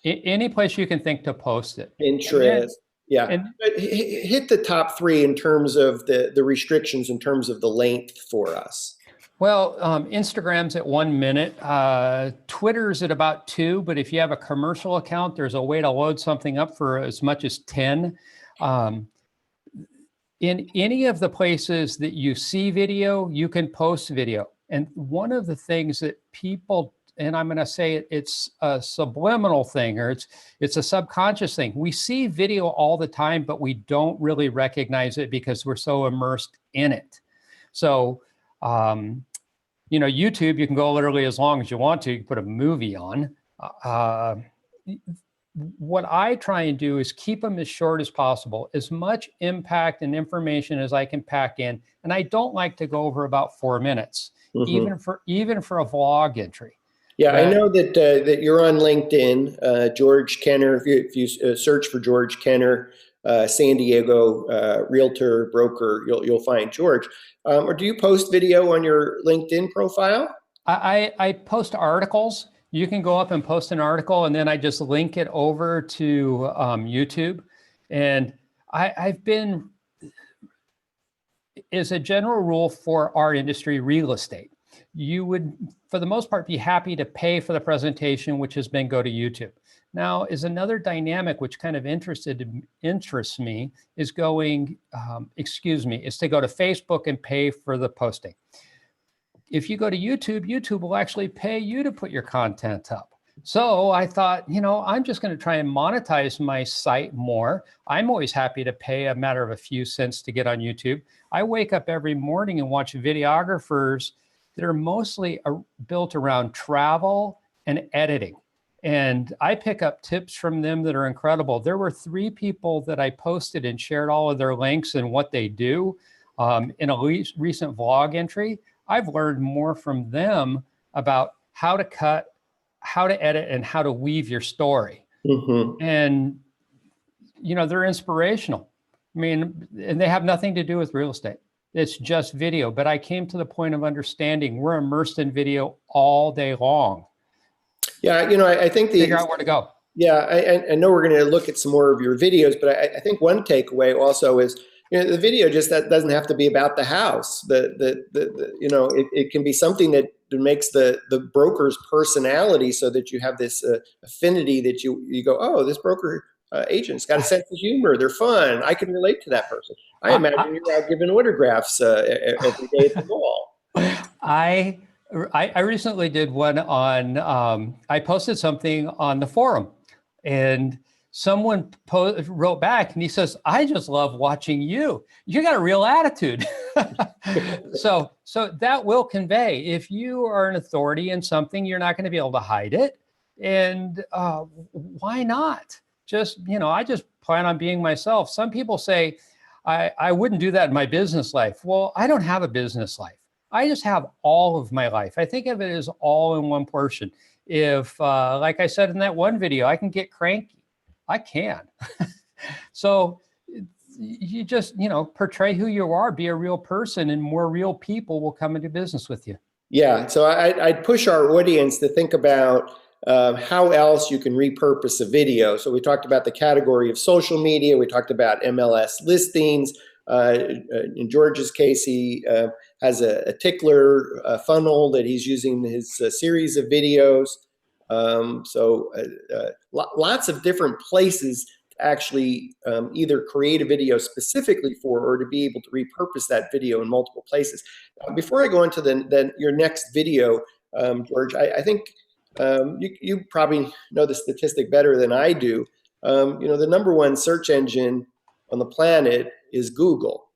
any place you can think to post it.
Pinterest. Yeah. And hit the top 3 in terms of the restrictions, in terms of the length for us.
Well, Instagram's at 1 minute. Twitter's at about 2, but if you have a commercial account, there's a way to load something up for as much as 10. In any of the places that you see video, you can post video. And one of the things that people, and I'm going to say it's a subliminal thing, or it's a subconscious thing. We see video all the time, but we don't really recognize it because we're so immersed in it. So, you know, YouTube, you can go literally as long as you want to. You can put a movie on. What I try and do is keep them as short as possible, as much impact and information as I can pack in. And I don't like to go over about 4 minutes, even for a vlog entry.
Yeah, I know that you're on LinkedIn, George Kenner. If you search for George Kenner, San Diego realtor, broker, you'll find George. Or do you post video on your LinkedIn profile?
I post articles. You can go up and post an article, and then I just link it over to YouTube. And I've been, as a general rule for our industry, real estate, you would, for the most part, be happy to pay for the presentation, which has been go to YouTube. Now, is another dynamic which kind of interests me is going, is to go to Facebook and pay for the posting. If you go to YouTube, YouTube will actually pay you to put your content up. So I thought, you know, I'm just going to try and monetize my site more. I'm always happy to pay a matter of a few cents to get on YouTube. I wake up every morning and watch videographers that are mostly built around travel and editing. And I pick up tips from them that are incredible. There were 3 people that I posted and shared all of their links and what they do in a recent vlog entry. I've learned more from them about how to cut, how to edit, and how to weave your story. And, you know, they're inspirational. I mean, and they have nothing to do with real estate. It's just video. But I came to the point of understanding we're immersed in video all day long.
Yeah, you know, I think
figure out where to go.
Yeah, I know we're going to look at some more of your videos, but I think one takeaway also is, the video just that doesn't have to be about the house. It can be something that makes the broker's personality, so that you have this affinity that you go, oh, this broker agent's got a sense of humor. They're fun. I can relate to that person. I imagine you're out giving autographs every day at the mall.
I recently did one on, I posted something on the forum, and someone wrote back and he says, I just love watching you. You got a real attitude. So that will convey. If you are an authority in something, you're not going to be able to hide it. And why not? I just plan on being myself. Some people say, I wouldn't do that in my business life. Well, I don't have a business life. I just have all of my life. I think of it as all in one portion. If, like I said in that one video, I can get cranky, I can. So you just, portray who you are, be a real person, and more real people will come into business with you.
Yeah, so I'd push our audience to think about how else you can repurpose a video. So we talked about the category of social media. We talked about MLS listings. In George's case, he has a tickler funnel that he's using his series of videos. Lots of different places to actually either create a video specifically for, or to be able to repurpose that video in multiple places. Before I go into your next video, George, I think you probably know the statistic better than I do. The #1 search engine on the planet is Google.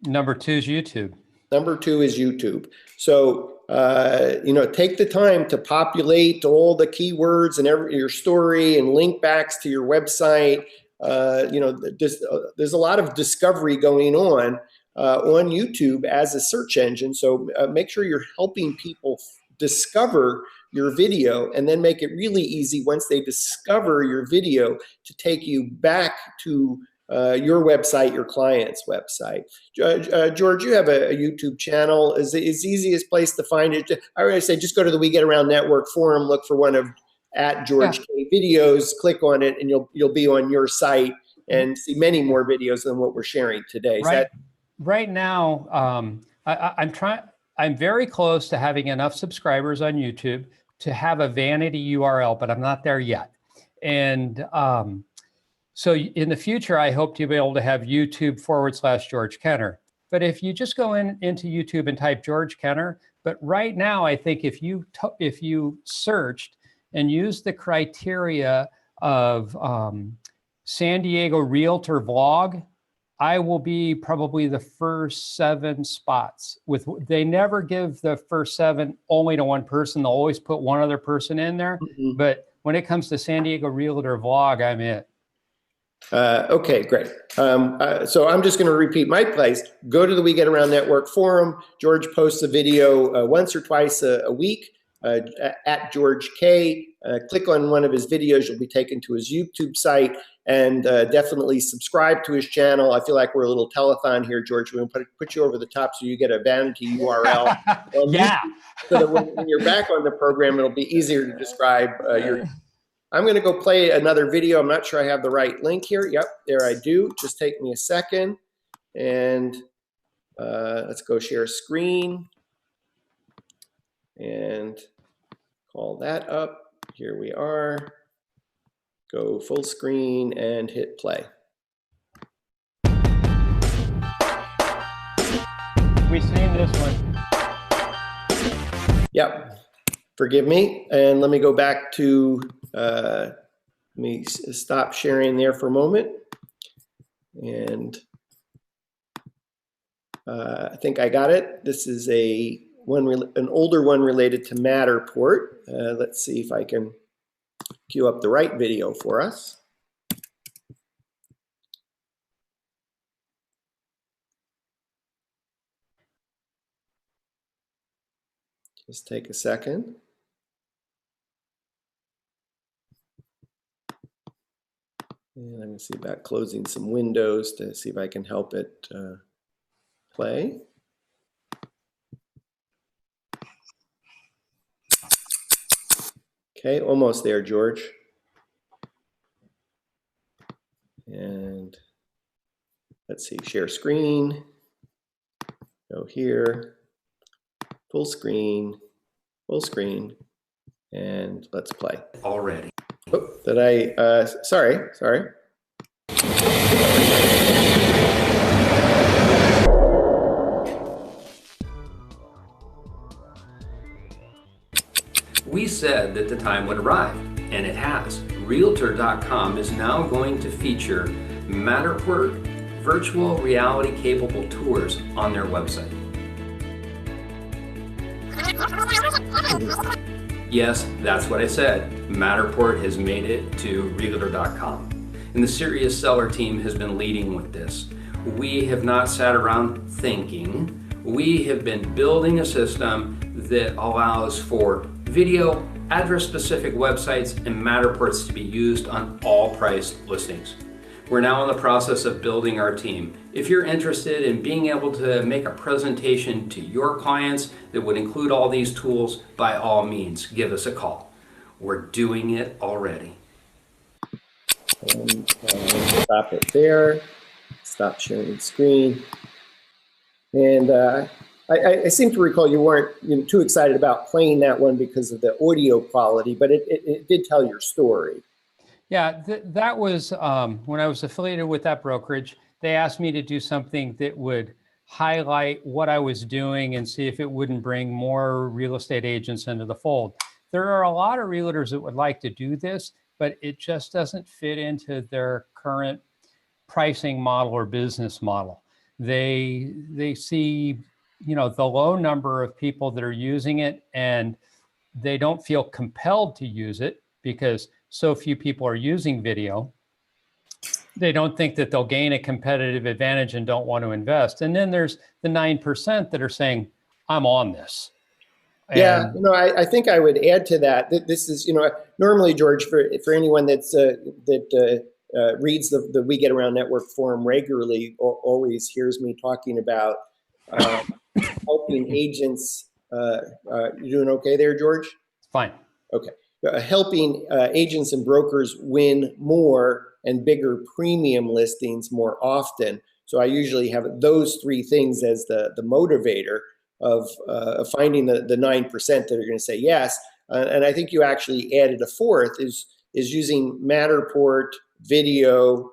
Number 2 is YouTube.
Number 2 is YouTube. So, take the time to populate all the keywords and your story and link backs to your website. There's a lot of discovery going on YouTube as a search engine. So make sure you're helping people discover your video, and then make it really easy once they discover your video to take you back to your website, your client's website. George, you have a YouTube channel. Is the easiest place to find it? I would say just go to the We Get Around Network forum, look for one of @GeorgeK videos, click on it, and you'll be on your site and see many more videos than what we're sharing today.
Right now, I'm very close to having enough subscribers on YouTube to have a vanity URL, but I'm not there yet. And so in the future, I hope to be able to have YouTube/George Kenner. But if you just go into YouTube and type George Kenner, but right now, I think if you searched and used the criteria of San Diego Realtor Vlog, I will be probably the first 7 spots. They never give the first 7 only to one person. They'll always put one other person in there. Mm-hmm. But when it comes to San Diego Realtor Vlog, I'm it.
Okay, great. So I'm just going to repeat my place. Go to the We Get Around Network forum. George posts a video once or twice a week @GeorgeK. Click on one of his videos. You'll be taken to his YouTube site, and definitely subscribe to his channel. I feel like we're a little telethon here, George. We're going to put you over the top so you get a vanity URL.
Yeah.
So that when you're back on the program, it'll be easier to describe your. I'm going to go play another video. I'm not sure I have the right link here. Yep, there I do. Just take me a second. And let's go share screen. And call that up. Here we are. Go full screen and hit play.
We've seen this one.
Yep. Forgive me. And let me go back to, let me stop sharing there for a moment. And I think I got it. This is an older one related to Matterport. Let's see if I can queue up the right video for us. Just take a second. And I'm going to see about closing some windows to see if I can help it play. Okay, almost there, George. And let's see, share screen, go here, full screen, and let's play.
Already.
Oh, did I, sorry.
We said that the time would arrive, and it has. Realtor.com is now going to feature Matterport virtual reality capable tours on their website. Yes, that's what I said. Matterport has made it to Realtor.com. And the Serious Seller team has been leading with this. We have not sat around thinking. We have been building a system that allows for video, address-specific websites, and Matterports to be used on all priced listings. We're now in the process of building our team. If you're interested in being able to make a presentation to your clients that would include all these tools, by all means, give us a call. We're doing it already.
And stop it there. Stop sharing screen. And I seem to recall you weren't too excited about playing that one because of the audio quality, but it did tell your story.
Yeah, that was when I was affiliated with that brokerage. They asked me to do something that would highlight what I was doing and see if it wouldn't bring more real estate agents into the fold. There are a lot of realtors that would like to do this, but it just doesn't fit into their current pricing model or business model. They see, the low number of people that are using it, and they don't feel compelled to use it because so few people are using video. They don't think that they'll gain a competitive advantage and don't want to invest. And then there's the 9% that are saying, I'm on this. And
yeah, I think I would add to that. This is, normally, George, for anyone that's reads the We Get Around Network forum regularly, always hears me talking about helping agents. You doing okay there, George?
Fine.
Okay. Helping agents and brokers win more and bigger premium listings more often. So I usually have those three things as the motivator of finding the 9% that are going to say yes. And I think you actually added a fourth is using Matterport video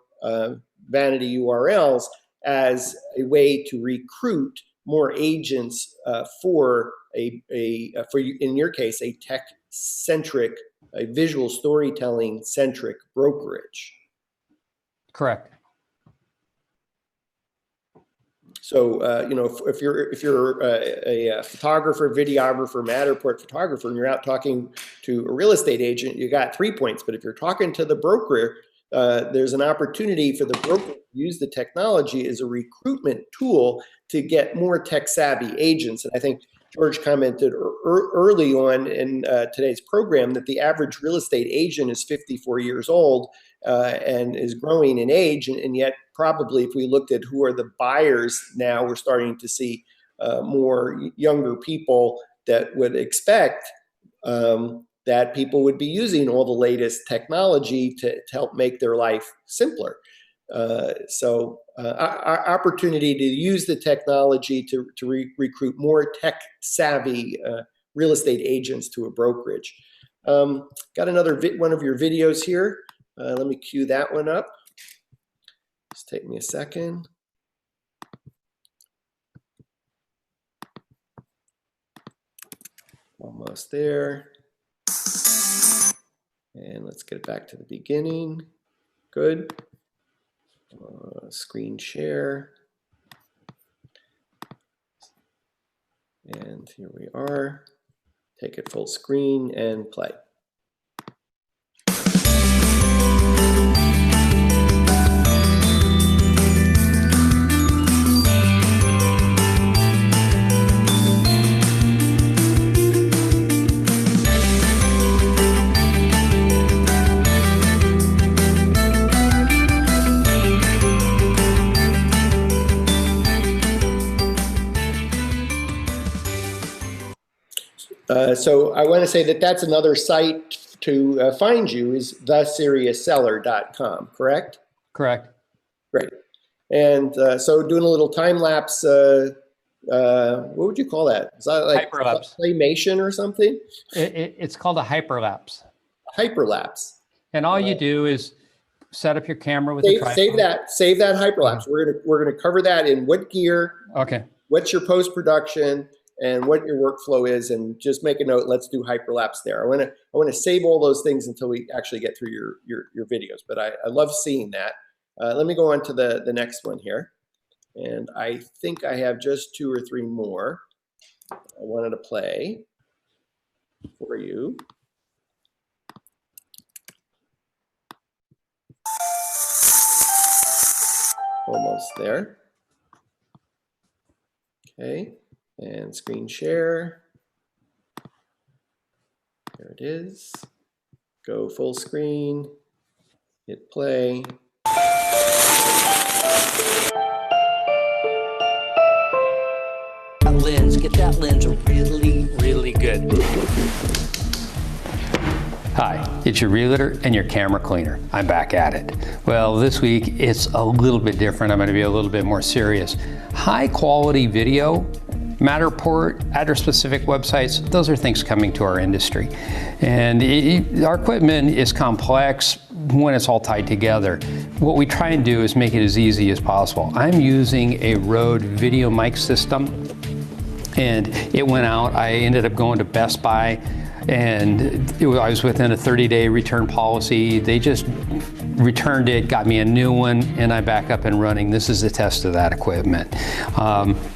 vanity URLs as a way to recruit more agents for in your case, a tech-centric, a visual storytelling-centric brokerage.
Correct.
So, if you're a photographer, videographer, Matterport photographer, and you're out talking to a real estate agent, you got 3 points. But if you're talking to the broker, there's an opportunity for the broker to use the technology as a recruitment tool to get more tech-savvy agents. And I think George commented early on in today's program that the average real estate agent is 54 years old and is growing in age. And yet probably if we looked at who are the buyers now, we're starting to see more younger people that would expect that people would be using all the latest technology to help make their life simpler. So our opportunity to use the technology to recruit more tech-savvy real estate agents to a brokerage. Got another one of your videos here. Let me cue that one up. Just take me a second. Almost there. And let's get it back to the beginning. Good. Screen share. And here we are. Take it full screen and play. So I want to say that that's another site to find you is theserious seller.com, correct?
Correct.
Great. And so doing a little time lapse, what would you call that? Is that like
Hyperlapse.
claymation or something?
It's called a hyperlapse.
Hyperlapse.
And all you do is set up your camera with a tripod.
Save that hyperlapse. We're gonna cover that in what gear,
Okay.
what's your post-production, and what your workflow is, and just make a note. Let's do hyperlapse there. I want to save all those things until we actually get through your videos. But I love seeing that. Let me go on to the next one here, and I think I have just 2 or 3 more I wanted to play for you. Almost there. Okay, and screen share. There it is. Go full screen, hit play.
That lens, get that lens really, really good.
Hi, it's your realtor and your camera cleaner. I'm back at it. Well, this week it's a little bit different. I'm going to be a little bit more serious. High quality video, Matterport, address-specific websites, those are things coming to our industry. And our equipment is complex when it's all tied together. What we try and do is make it as easy as possible. I'm using a Rode video mic system, and it went out. I ended up going to Best Buy, and I was within a 30-day return policy. They just returned it, got me a new one, and I'm back up and running. This is a test of that equipment.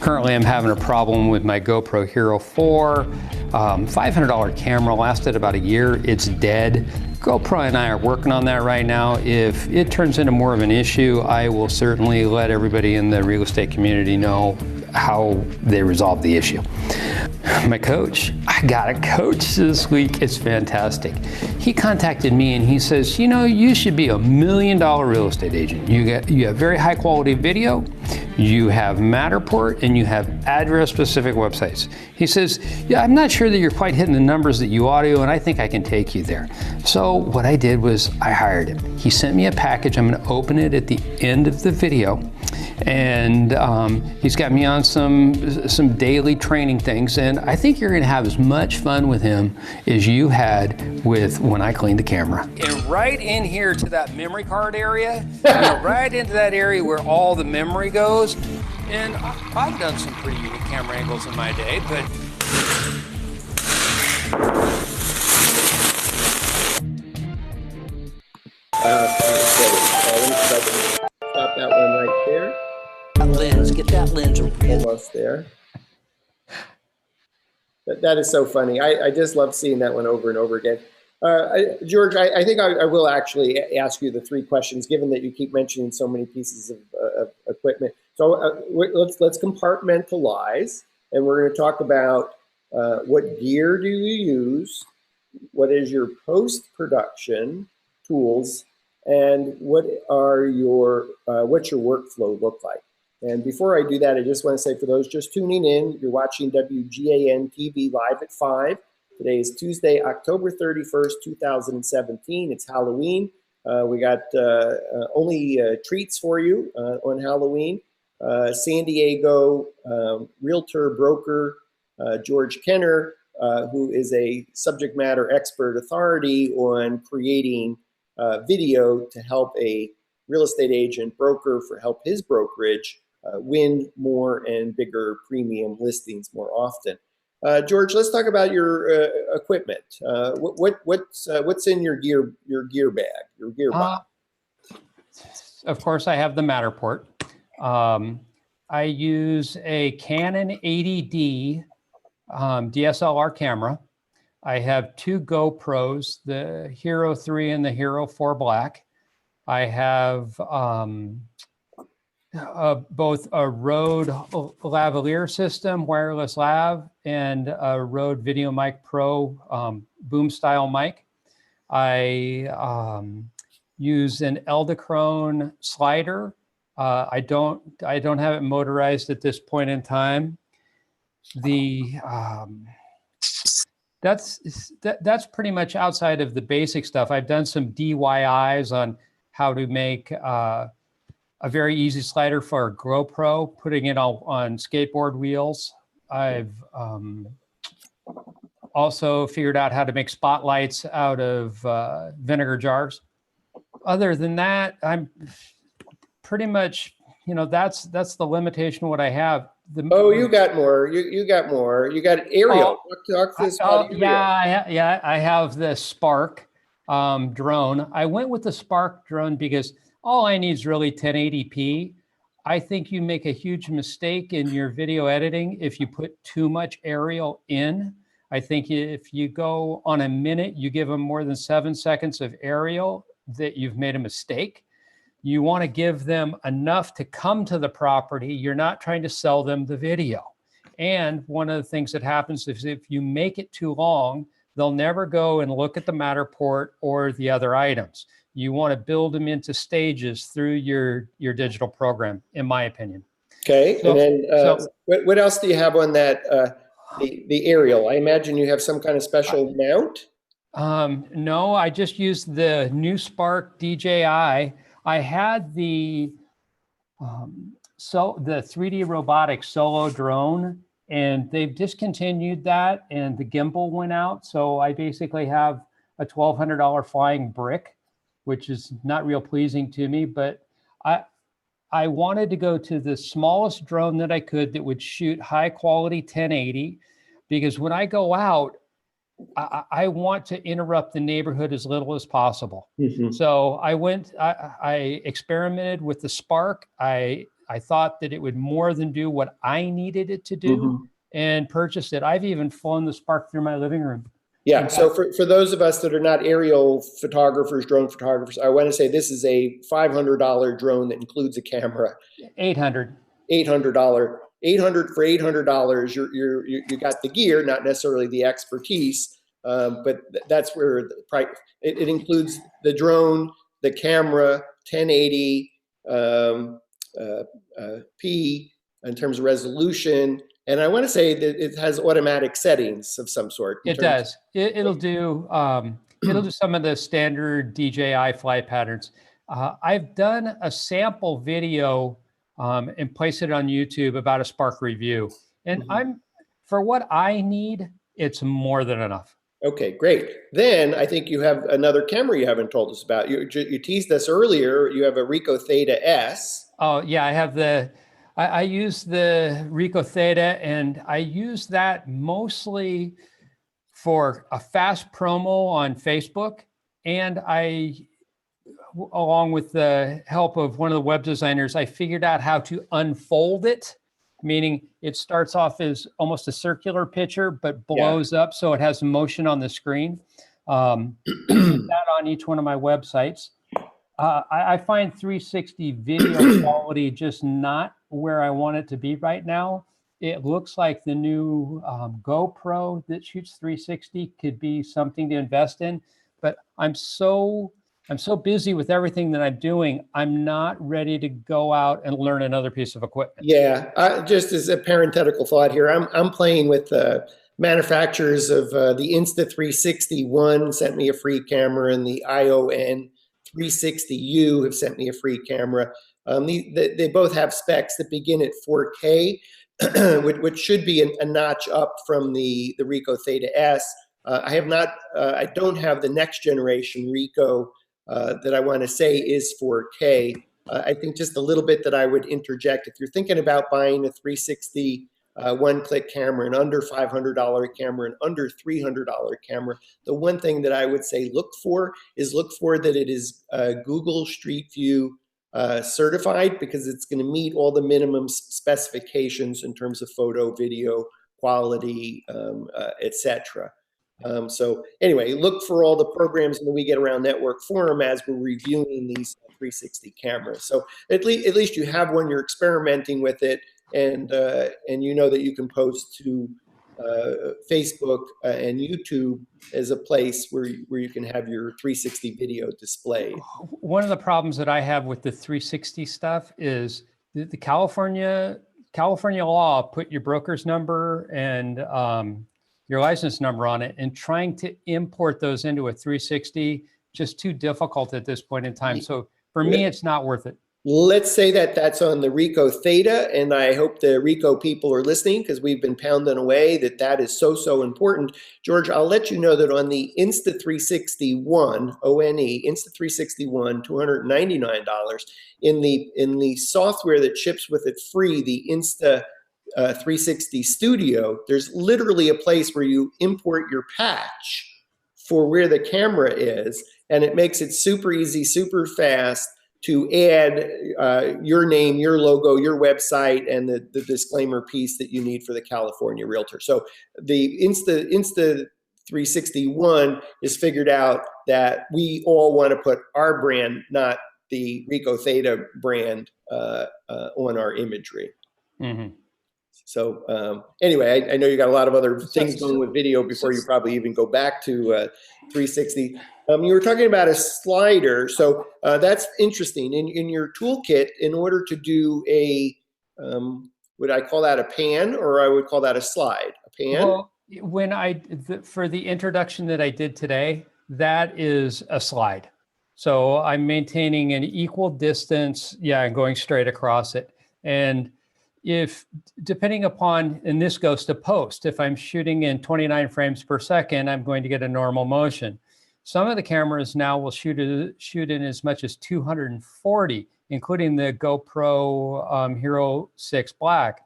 Currently, I'm having a problem with my GoPro Hero 4. $500 camera, lasted about a year. It's dead. GoPro and I are working on that right now. If it turns into more of an issue, I will certainly let everybody in the real estate community know how they resolve the issue. My coach, I got a coach this week. It's fantastic. He contacted me and he says, you know, you should be $1 million real estate agent. You have very high quality video, you have Matterport, and you have address specific websites. He says, yeah, I'm not sure that you're quite hitting the numbers that you ought to, and I think I can take you there. So what I did was I hired him. He sent me a package. I'm going to open it at the end of the video. And he's got me on some daily training things, and I think you're going to have as much fun with him as you had with when I cleaned the camera. And right in here to that memory card area, right into that area where all the memory goes. And I've done some pretty unique camera angles in my day, but
Stop that one right there.
That lens, get that lens really.
Almost there. That is so funny. I just love seeing that one over and over again. George, I think I will actually ask you the 3 questions, given that you keep mentioning so many pieces of equipment. So let's compartmentalize, and we're going to talk about what gear do you use, what is your post-production tools, and what's your workflow look like. And before I do that, I just want to say, for those just tuning in, you're watching WGAN-TV live at 5. Today is Tuesday, October 31st, 2017. It's Halloween. We got only treats for you on Halloween. San Diego realtor broker George Kenner, who is a subject matter expert authority on creating video to help a real estate agent broker help his brokerage win more and bigger premium listings more often. George, let's talk about your equipment. What's in your gear bag, your gear box?
Of course, I have the Matterport. I use a Canon 80D DSLR camera. I have 2 GoPros, the Hero 3 and the Hero 4 Black. I have both a Rode lavalier system, wireless lav, and a Rode VideoMic Pro boom style mic. I use an Eldachrome slider. I don't have it motorized at this point in time. That's pretty much outside of the basic stuff. I've done some DIYs on how to make a very easy slider for a GoPro, putting it on skateboard wheels. I've also figured out how to make spotlights out of vinegar jars. Other than that, I'm pretty much, that's the limitation of what I have.
You got more. You got more. You got aerial. Talk to us about aerial.
Yeah, I have the Spark drone. I went with the Spark drone because all I need is really 1080p. I think you make a huge mistake in your video editing if you put too much aerial in. I think if you go on a minute, you give them more than 7 seconds of aerial, that you've made a mistake. You want to give them enough to come to the property. You're not trying to sell them the video. And one of the things that happens is if you make it too long, they'll never go and look at the Matterport or the other items. You want to build them into stages through your digital program, in my opinion.
Okay, and then what else do you have on that, the aerial? I imagine you have some kind of special mount?
No, I just used the new Spark DJI. I had the 3D robotics solo drone, and they've discontinued that, and the gimbal went out. So I basically have a $1,200 flying brick, which is not real pleasing to me, but I wanted to go to the smallest drone that I could that would shoot high quality 1080, because when I go out, I want to interrupt the neighborhood as little as possible. Mm-hmm. So I experimented with the Spark. I thought that it would more than do what I needed it to do, mm-hmm. and purchased it. I've even flown the Spark through my living room.
Yeah, so for those of us that are not aerial photographers, drone photographers, I want to say this is a $500 drone that includes a camera.
$800.
$800. For $800, you got the gear, not necessarily the expertise, but that's where the price. It includes the drone, the camera, 1080 p in terms of resolution. And I want to say that it has automatic settings of some sort.
It does. It'll do some of the standard DJI flight patterns. I've done a sample video and placed it on YouTube about a Spark review. And mm-hmm. For what I need, it's more than enough.
Okay, great. Then I think you have another camera you haven't told us about. You teased us earlier. You have a Ricoh Theta S.
Oh yeah, I have I use the Ricoh Theta, and I use that mostly for a fast promo on Facebook. And along with the help of one of the web designers, I figured out how to unfold it, meaning it starts off as almost a circular picture, but blows up so it has motion on the screen. That on each one of my websites. I find 360 video quality just not where I want it to be right now. It looks like the new GoPro that shoots 360 could be something to invest in, but I'm so busy with everything that I'm doing, I'm not ready to go out and learn another piece of equipment.
Yeah, just as a parenthetical thought here, I'm playing with manufacturers of the Insta360. One sent me a free camera, and the ION 360U have sent me a free camera. They both have specs that begin at 4K, which should be a notch up from the Ricoh Theta S. I don't have the next generation Ricoh that I want to say is 4K. I think just a little bit that I would interject. If you're thinking about buying a 360 one-click camera, an under $500 camera, an under $300 camera, the one thing that I would say look for that it is Google Street View certified, because it's going to meet all the minimum specifications in terms of photo, video quality, etc. So anyway, look for all the programs in the WGAN Around Network Forum as we're reviewing these 360 cameras. So at least you have one, you're experimenting with it, and you know that you can post to Facebook and YouTube as a place where you can have your 360 video displayed.
One of the problems that I have with the 360 stuff is the California law put your broker's number and your license number on it, and trying to import those into a 360 just too difficult at this point in time. So For me, it's not worth it.
Let's say that that's on the Rico Theta, and I hope the Rico people are listening because we've been pounding away that is so important. George, I'll let you know that on the Insta360 One, O-N-E, Insta360 One, $299, in the software that ships with it free, the Insta360 Studio, there's literally a place where you import your patch for where the camera is, and it makes it super easy, super fast to add your name, your logo, your website, and the disclaimer piece that you need for the California Realtor. So the Insta360 One is figured out that we all want to put our brand, not the Rico Theta brand, on our imagery.
Mm-hmm.
So anyway, I know you got a lot of other things going with video before you probably even go back to 360. You were talking about a slider, so that's interesting. In your toolkit, in order to do a, would I call that a pan, or I would call that a slide? A pan?
Well, when for the introduction that I did today, that is a slide. So I'm maintaining an equal distance, and going straight across it. And if, depending upon, and this goes to post, if I'm shooting in 29 frames per second, I'm going to get a normal motion. Some of the cameras now will shoot in as much as 240, including the GoPro Hero 6 Black,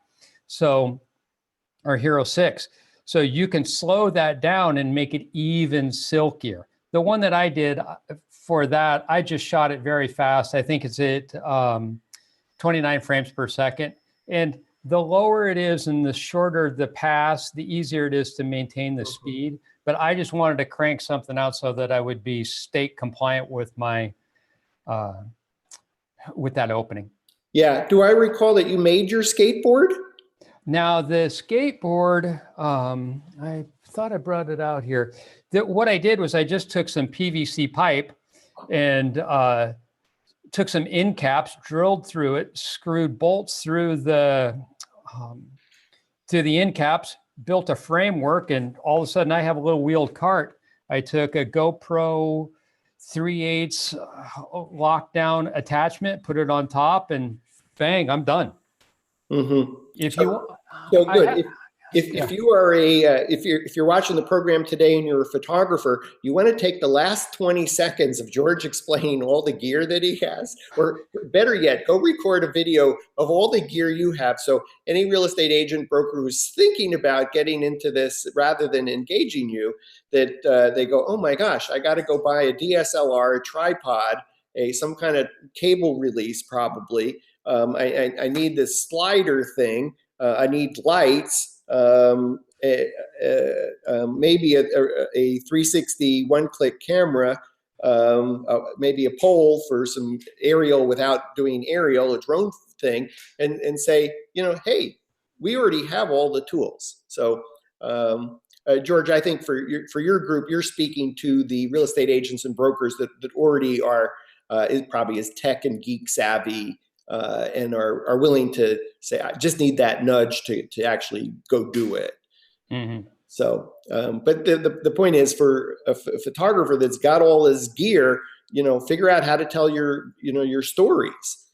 or Hero 6. So you can slow that down and make it even silkier. The one that I did for that, I just shot it very fast. I think it's at 29 frames per second. And the lower it is and the shorter the pass, the easier it is to maintain the speed. But I just wanted to crank something out so that I would be state compliant with my, with that opening.
Yeah. Do I recall that you made your skateboard?
Now the skateboard, I thought I brought it out here. What I did was I just took some PVC pipe and took some end caps, drilled through it, screwed bolts through the end caps, built a framework, and all of a sudden I have a little wheeled cart. I took a GoPro 3/8 lockdown attachment, put it on top, and bang, I'm done.
Mm-hmm.
If you
so good. If you are if you're watching the program today and you're a photographer, you want to take the last 20 seconds of George explaining all the gear that he has, or better yet, go record a video of all the gear you have. So any real estate agent, broker who's thinking about getting into this, rather than engaging you, that they go, oh my gosh, I got to go buy a DSLR, a tripod, some kind of cable release probably. I need this slider thing. I need lights. Maybe a 360 one-click camera, maybe a pole for some aerial without doing aerial, a drone thing, and say, hey, we already have all the tools. So, George, I think for your group, you're speaking to the real estate agents and brokers that already are probably as tech and geek savvy. And are willing to say, I just need that nudge to actually go do it.
Mm-hmm.
So, but the point is, for a photographer that's got all his gear, figure out how to tell your stories.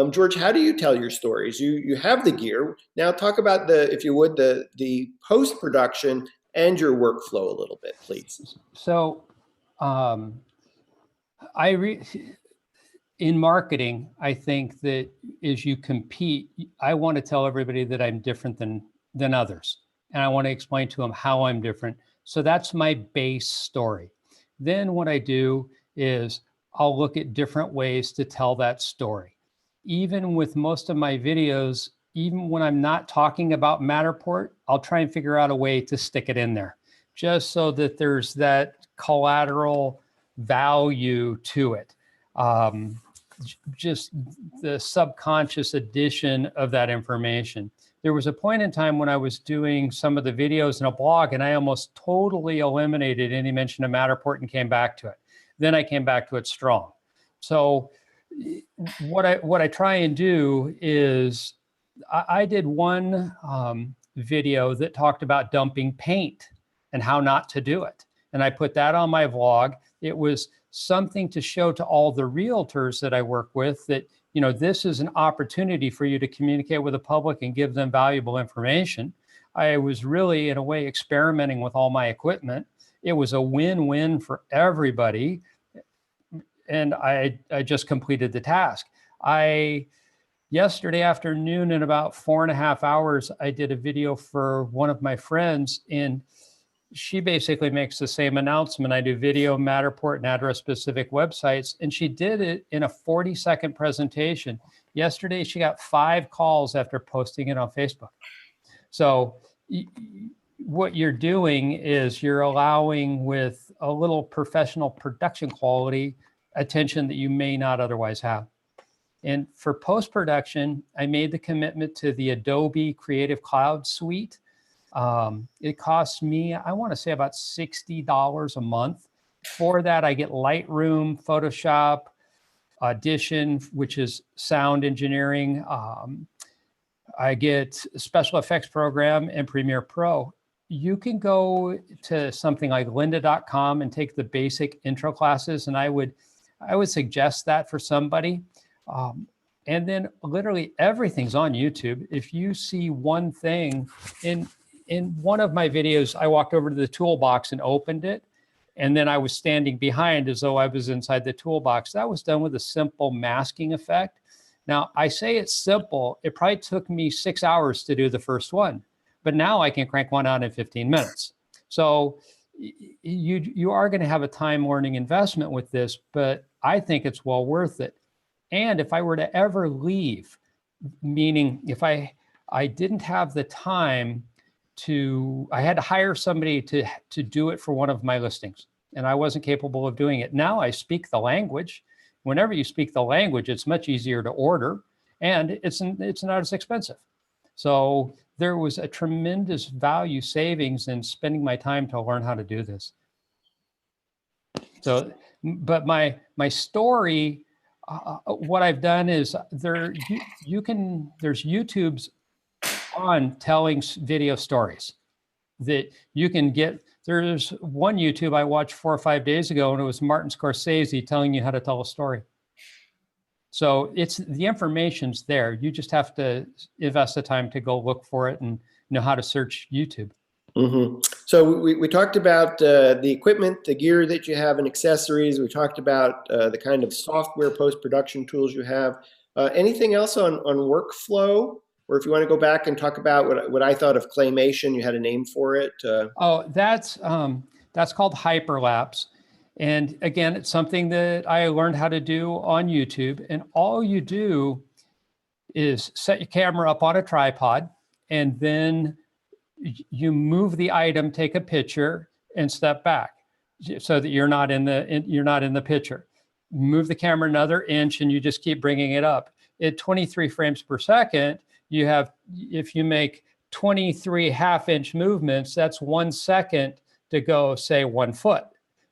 George, how do you tell your stories? You have the gear. Now talk about if you would, the post-production and your workflow a little bit, please.
So, in marketing, I think that as you compete, I want to tell everybody that I'm different than others. And I want to explain to them how I'm different. So that's my base story. Then what I do is I'll look at different ways to tell that story. Even with most of my videos, even when I'm not talking about Matterport, I'll try and figure out a way to stick it in there, just so that there's that collateral value to it. Just the subconscious addition of that information. There was a point in time when I was doing some of the videos in a blog, and I almost totally eliminated any mention of Matterport and came back to it. Then I came back to it strong. So what I try and do is I did one video that talked about dumping paint and how not to do it. And I put that on my vlog. It was something to show to all the realtors that I work with that, you know, this is an opportunity for you to communicate with the public and give them valuable information. I was really, in a way, experimenting with all my equipment. It was a win-win for everybody. And I just completed the task. Yesterday afternoon, in about 4.5 hours, I did a video for one of my friends, and she basically makes the same announcement. I do video, Matterport, and address-specific websites, and she did it in a 40-second presentation. Yesterday, she got 5 calls after posting it on Facebook. So what you're doing is you're allowing, with a little professional production quality, attention that you may not otherwise have. And for post-production, I made the commitment to the Adobe Creative Cloud Suite. It costs me, I want to say, about $60 a month. For that, I get Lightroom, Photoshop, Audition, which is sound engineering. I get Special Effects Program and Premiere Pro. You can go to something like lynda.com and take the basic intro classes, and I would suggest that for somebody. And then literally everything's on YouTube. If you see one thing, in one of my videos, I walked over to the toolbox and opened it, and then I was standing behind as though I was inside the toolbox. That was done with a simple masking effect. Now, I say it's simple. It probably took me 6 hours to do the first one, but now I can crank one out in 15 minutes. So you are going to have a time learning investment with this, but I think it's well worth it. And if I were to ever leave, meaning if I didn't have the time I had to hire somebody to do it for one of my listings, and I wasn't capable of doing it. Now I speak the language. Whenever you speak the language, it's much easier to order, and it's not as expensive. So there was a tremendous value savings in spending my time to learn how to do this. So, but my story, what I've done is there's YouTube's on telling video stories that you can get. There's one YouTube I watched 4 or 5 days ago, and it was Martin Scorsese telling you how to tell a story. So the information's there. You just have to invest the time to go look for it and know how to search YouTube.
Mm-hmm. So we talked about the equipment, the gear that you have, and accessories. We talked about the kind of software post-production tools you have. Anything else on workflow? Or if you want to go back and talk about what I thought of claymation, you had a name for it.
Oh, that's called hyperlapse. And again, it's something that I learned how to do on YouTube. And all you do is set your camera up on a tripod, and then you move the item, take a picture, and step back so that you're not in the picture. Move the camera another inch, and you just keep bringing it up. At 23 frames per second, if you make 23 half-inch movements, that's 1 second to go, say, 1 foot.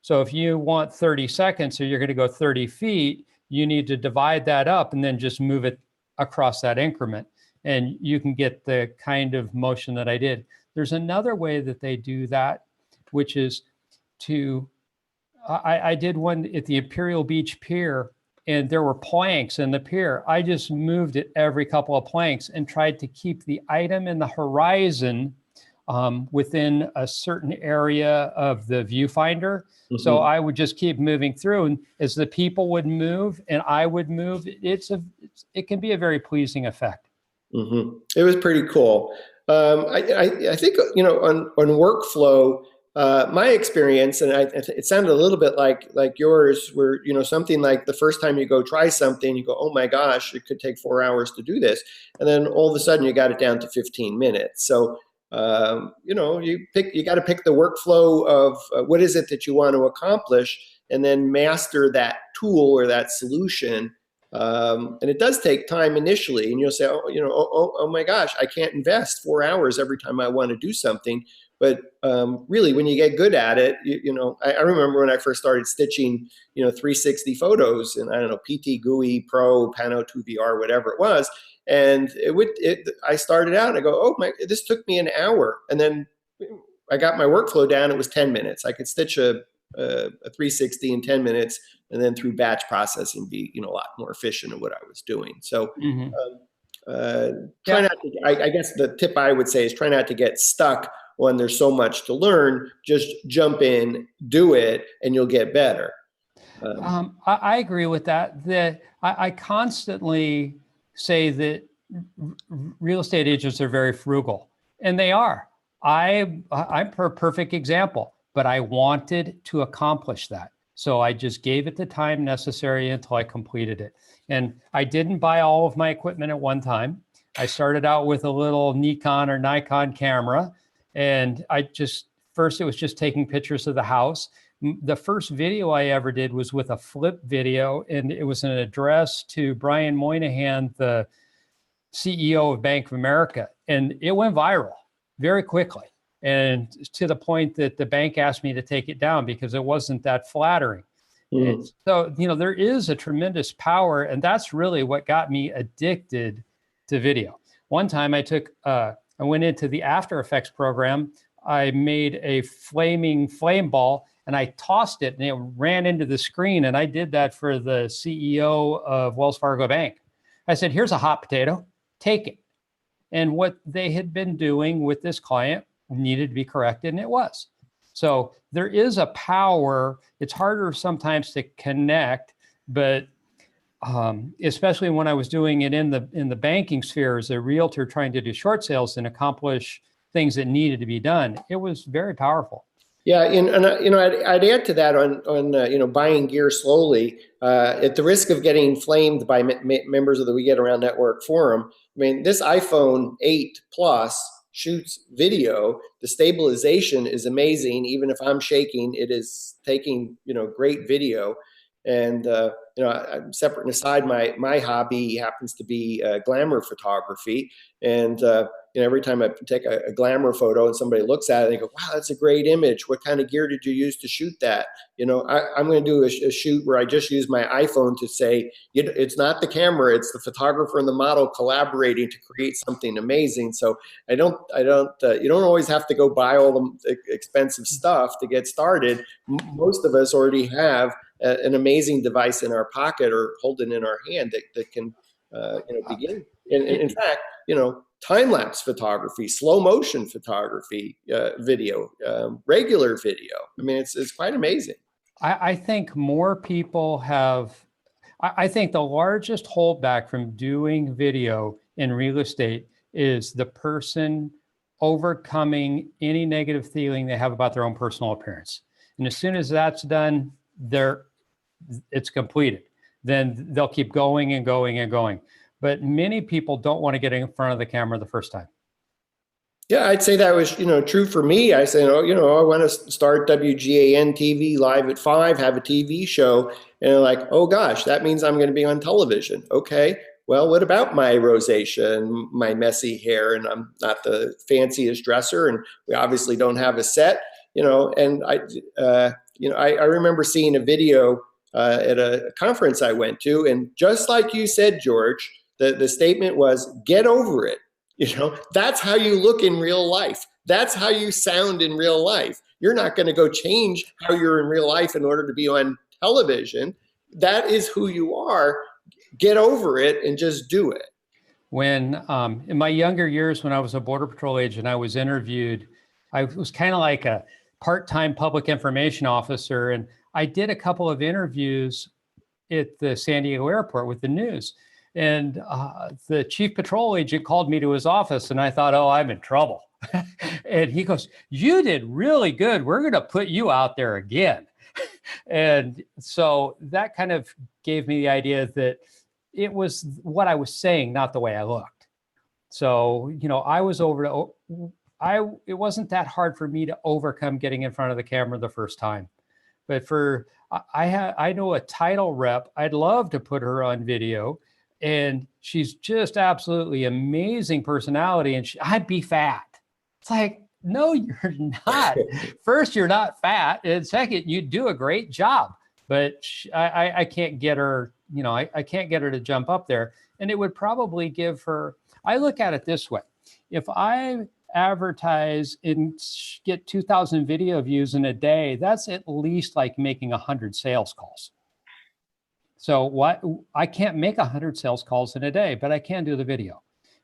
So if you want 30 seconds, so you're going to go 30 feet, you need to divide that up and then just move it across that increment. And you can get the kind of motion that I did. There's another way that they do that, which is I did one at the Imperial Beach Pier, and there were planks in the pier. I just moved it every couple of planks and tried to keep the item in the horizon within a certain area of the viewfinder. Mm-hmm. So I would just keep moving through, and as the people would move and I would move, it can be a very pleasing effect.
Mm-hmm. It was pretty cool. I think, on workflow, my experience, and it sounded a little bit like yours, where, something like the first time you go try something, you go, oh my gosh, it could take 4 hours to do this. And then all of a sudden you got it down to 15 minutes. So, you got to pick the workflow of what is it that you want to accomplish, and then master that tool or that solution. And it does take time initially, and you'll say, oh my gosh, I can't invest 4 hours every time I want to do something. But really, when you get good at it, I remember when I first started stitching, 360 photos, and I don't know, PT, GUI, Pro, Pano 2VR, whatever it was. And I started out and I go, oh my, this took me an hour. And then I got my workflow down. It was 10 minutes. I could stitch a a 360 in 10 minutes, and then through batch processing be, a lot more efficient at what I was doing. So try not to, I guess the tip I would say is try not to get stuck when there's so much to learn. Just jump in, do it, and you'll get better.
I agree with that. I constantly say that real estate agents are very frugal, and they are. I'm a perfect example, but I wanted to accomplish that. So I just gave it the time necessary until I completed it. And I didn't buy all of my equipment at one time. I started out with a little Nikon or Nikon camera, and first it was just taking pictures of the house. The first video I ever did was with a flip video, and it was an address to Brian Moynihan, the CEO of Bank of America, and it went viral very quickly, and to the point that the bank asked me to take it down because it wasn't that flattering. So, there is a tremendous power, and that's really what got me addicted to video. One time I went into the After Effects program. I made a flaming flame ball, and I tossed it, and it ran into the screen, and I did that for the CEO of Wells Fargo Bank. I said, here's a hot potato, take it. And what they had been doing with this client needed to be corrected, and it was. So there is a power. It's harder sometimes to connect, but especially when I was doing it in the banking sphere as a realtor trying to do short sales and accomplish things that needed to be done, it was very powerful.
Yeah, I'd add to that on buying gear slowly. At the risk of getting flamed by members of the We Get Around Network forum, I mean, this iPhone 8 Plus shoots video. The stabilization is amazing. Even if I'm shaking, it is taking great video. And I'm separate and aside. My hobby happens to be glamour photography, and every time I take a glamour photo and somebody looks at it, they go, "Wow, that's a great image. What kind of gear did you use to shoot that?" I'm going to do a shoot where I just use my iPhone to say, it's not the camera, it's the photographer and the model collaborating to create something amazing. So you don't always have to go buy all the expensive stuff to get started. Most of us already have an amazing device in our pocket or holding in our hand that can begin. And in fact, time-lapse photography, slow motion photography, video, regular video. I mean, it's quite amazing.
I think more people I think the largest holdback from doing video in real estate is the person overcoming any negative feeling they have about their own personal appearance. And as soon as that's done, it's completed. Then they'll keep going and going and going. But many people don't want to get in front of the camera the first time.
Yeah, I'd say that was, true for me. I said, I want to start WGAN-TV live at 5, have a TV show. And they're like, oh gosh, that means I'm going to be on television. Okay, well, what about my rosacea and my messy hair? And I'm not the fanciest dresser, and we obviously don't have a set, and I remember seeing a video at a conference I went to, and just like you said, George, the statement was, get over it. That's how you look in real life. That's how you sound in real life. You're not going to go change how you're in real life in order to be on television. That is who you are. Get over it and just do it.
When in my younger years, when I was a Border Patrol agent, I was interviewed. I was kind of like a part-time public information officer, and I did a couple of interviews at the San Diego airport with the news. And the chief patrol agent called me to his office, and I thought, oh, I'm in trouble. And he goes, you did really good. We're going to put you out there again. And so that kind of gave me the idea that it was what I was saying, not the way I looked. So, I was it wasn't that hard for me to overcome getting in front of the camera the first time. But I know a title rep, I'd love to put her on video, and she's just absolutely amazing personality, and I'd be fat. It's like, no, you're not. First, you're not fat, and second, you do a great job. But I can't get her, I can't get her to jump up there. And it would probably give her, I look at it this way. If I advertise and get 2,000 video views in a day, that's at least like making 100 sales calls. So what, I can't make 100 sales calls in a day, but I can do the video.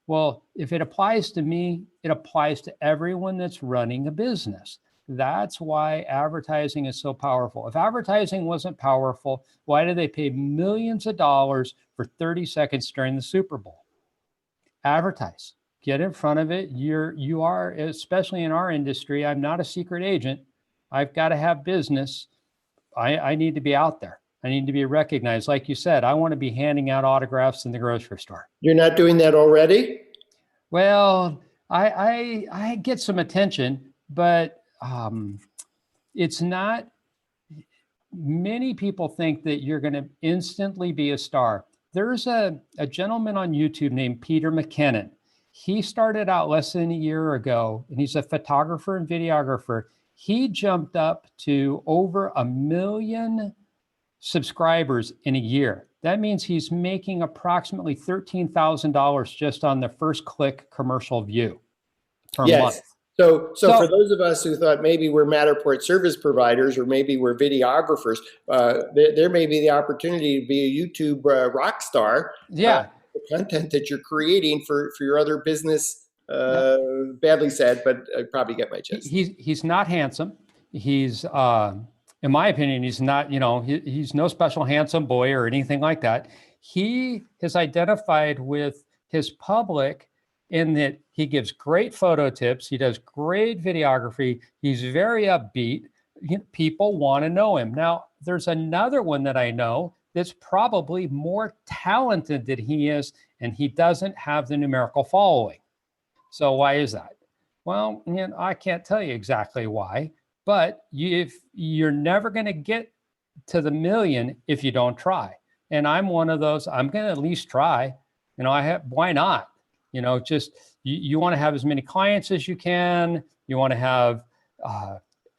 Well, if it applies to me, it applies to everyone that's running a business. That's why advertising is so powerful. If advertising wasn't powerful, why do they pay millions of dollars for 30 seconds during the Super Bowl? Advertise. Get in front of it. You are, especially in our industry, I'm not a secret agent. I've got to have business. I need to be out there. I need to be recognized. Like you said, I want to be handing out autographs in the grocery store.
You're not doing that already?
Well, I get some attention, but it's not, many people think that you're going to instantly be a star. There's a gentleman on YouTube named Peter McKinnon. He started out less than a year ago, and he's a photographer and videographer. He jumped up to over 1 million subscribers in a year. That means he's making approximately $13,000 just on the first click commercial view per month.
So for those of us who thought maybe we're Matterport service providers or maybe we're videographers, there may be the opportunity to be a YouTube rock star.
Yeah.
The content that you're creating for your other business, badly said, but I probably get my gist.
He's not handsome. He's, in my opinion, he's not, he's no special handsome boy or anything like that. He has identified with his public in that he gives great photo tips. He does great videography. He's very upbeat. People want to know him. Now, there's another one that I know that's probably more talented than he is, and he doesn't have the numerical following. So why is that? Well, I can't tell you exactly why, but you're never going to get to the million if you don't try. And I'm one of those. I'm going to at least try. Why not? Just you want to have as many clients as you can. You want to have,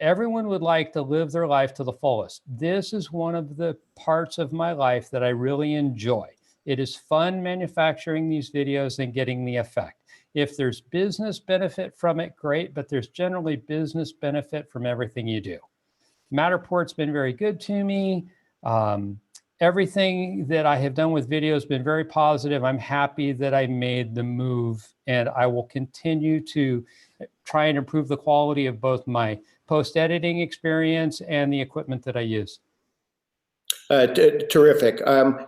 everyone would like to live their life to the fullest. This is one of the parts of my life that I really enjoy. It is fun manufacturing these videos and getting the effect. If there's business benefit from it, great, but there's generally business benefit from everything you do. Matterport's been very good to me. Everything that I have done with video has been very positive. I'm happy that I made the move, and I will continue to try and improve the quality of both my post-editing experience and the equipment that I use.
Terrific. I'm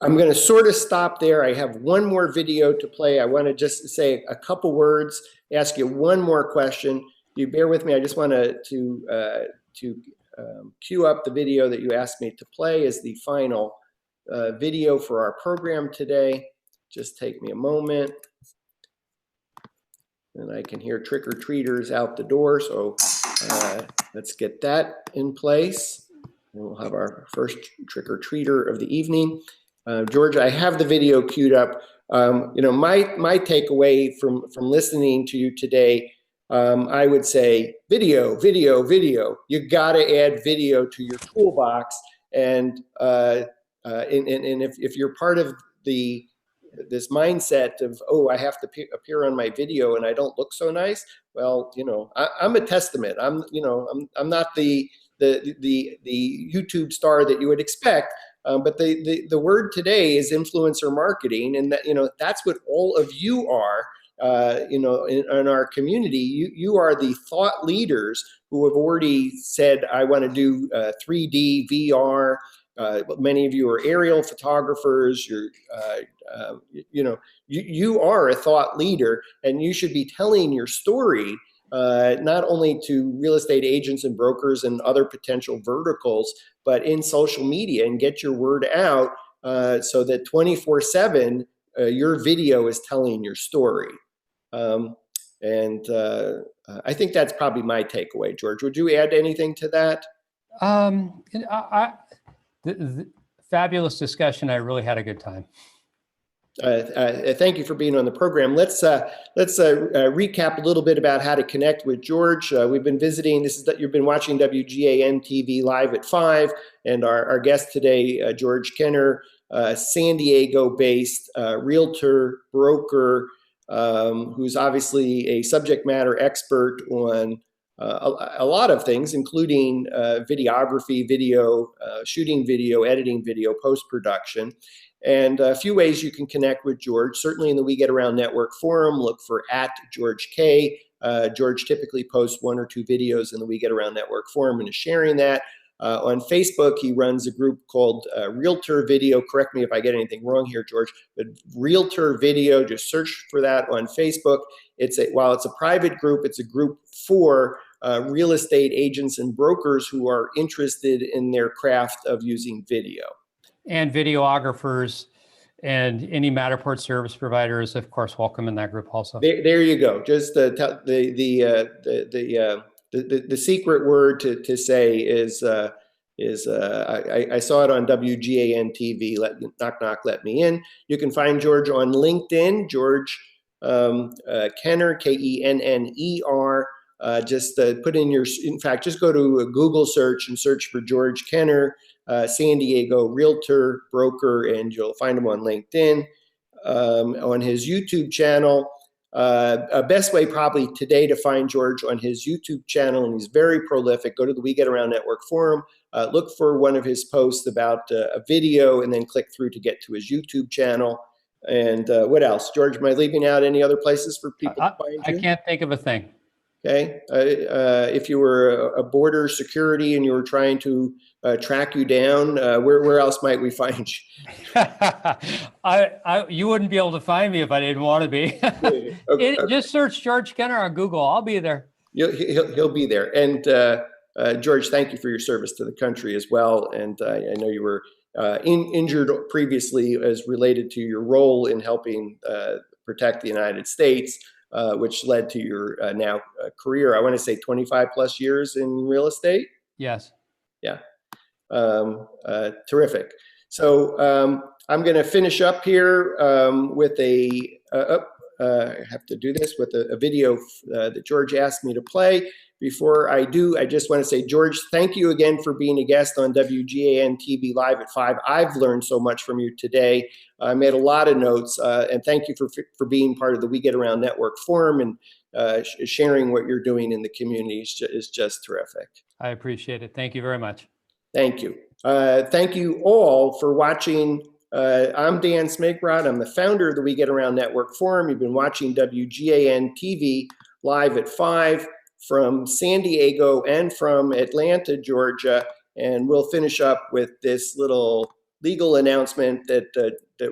going to sort of stop there. I have one more video to play. I want to just say a couple words, ask you one more question. You bear with me. I just want to cue up the video that you asked me to play as the final video for our program today. Just take me a moment. And I can hear trick-or-treaters out the door. So let's get that in place. And we'll have our first trick-or-treater of the evening. George, I have the video queued up. My takeaway from listening to you today, I would say video. You got to add video to your toolbox. And if you're part of this mindset of, oh, I have to appear on my video and I don't look so nice. Well, I'm a testament. I'm not the YouTube star that you would expect. But the word today is influencer marketing, and that that's what all of you are. In our community, you are the thought leaders who have already said, I want to do 3D, VR. Many of you are aerial photographers. You are a thought leader, and you should be telling your story not only to real estate agents and brokers and other potential verticals, but in social media, and get your word out so that 24/7 your video is telling your story. I think that's probably my takeaway. George, would you add anything to that?
The fabulous discussion. I really had a good time.
Thank you for being on the program. Let's recap a little bit about how to connect with George. We've been visiting. You've been watching WGAN-TV live at 5, and our guest today, George Kenner, San Diego-based realtor, broker, who's obviously a subject matter expert on a lot of things, including videography, video, shooting video, editing video, post-production. And a few ways you can connect with George. Certainly in the We Get Around Network forum, look for @GeorgeK. George typically posts 1 or 2 videos in the We Get Around Network forum and is sharing that. On Facebook, he runs a group called Realtor Video. Correct me if I get anything wrong here, George, but Realtor Video, just search for that on Facebook. While it's a private group, it's a group for real estate agents and brokers who are interested in their craft of using video.
And videographers and any Matterport service provider is, of course, welcome in that group also.
There you go. Just the secret word to say is I saw it on WGAN-TV. Knock knock, let me in. You can find George on LinkedIn. George Kenner, Kenner. Just put in in fact, just go to a Google search and search for George Kenner, San Diego realtor, broker, and you'll find him on LinkedIn. On his YouTube channel, best way probably today to find George on his YouTube channel, and he's very prolific. Go to the We Get Around Network forum, look for one of his posts about a video, and then click through to get to his YouTube channel. And what else? George, am I leaving out any other places for people to find you?
I can't think of a thing.
Okay. If you were a border security and you were trying to track you down, where else might we find you?
You wouldn't be able to find me if I didn't want to be.
Okay.
Just search George Kenner on Google. I'll be there.
He'll be there. And George, thank you for your service to the country as well. And I know you were injured previously as related to your role in helping protect the United States. Which led to your now career, I want to say 25 plus years in real estate?
Yes.
Yeah. Terrific. So I'm going to finish up here with I have to do this with a video that George asked me to play. Before I do, I just want to say, George, thank you again for being a guest on WGAN-TV Live at 5. I've learned so much from you today. I made a lot of notes, and thank you for being part of the We Get Around Network forum and sharing what you're doing in the community is just terrific.
I appreciate it. Thank you very much.
Thank you. Thank you all for watching. I'm Dan Smigrod. I'm the founder of the We Get Around Network forum. You've been watching WGAN-TV Live at 5 from San Diego and from Atlanta, Georgia. And we'll finish up with this little legal announcement that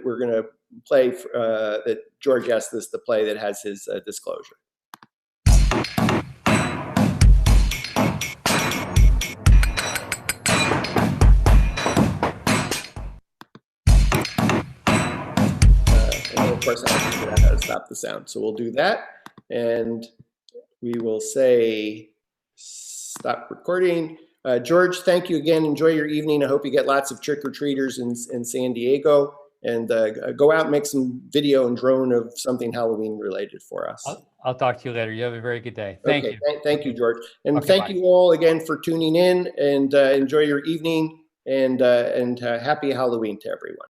we're going to play, that George asked us to play, that has his disclosure. And of course, I have to figure out how to stop the sound. So we'll do that. And we will say stop recording. George, thank you again. Enjoy your evening. I hope you get lots of trick-or-treaters in San Diego. And go out and make some video and drone of something Halloween related for us.
I'll talk to you later. You have a very good day. Thank you.
Thank you, George. And
okay,
thank
bye.
you all again for tuning in, and enjoy your evening, and happy Halloween to everyone.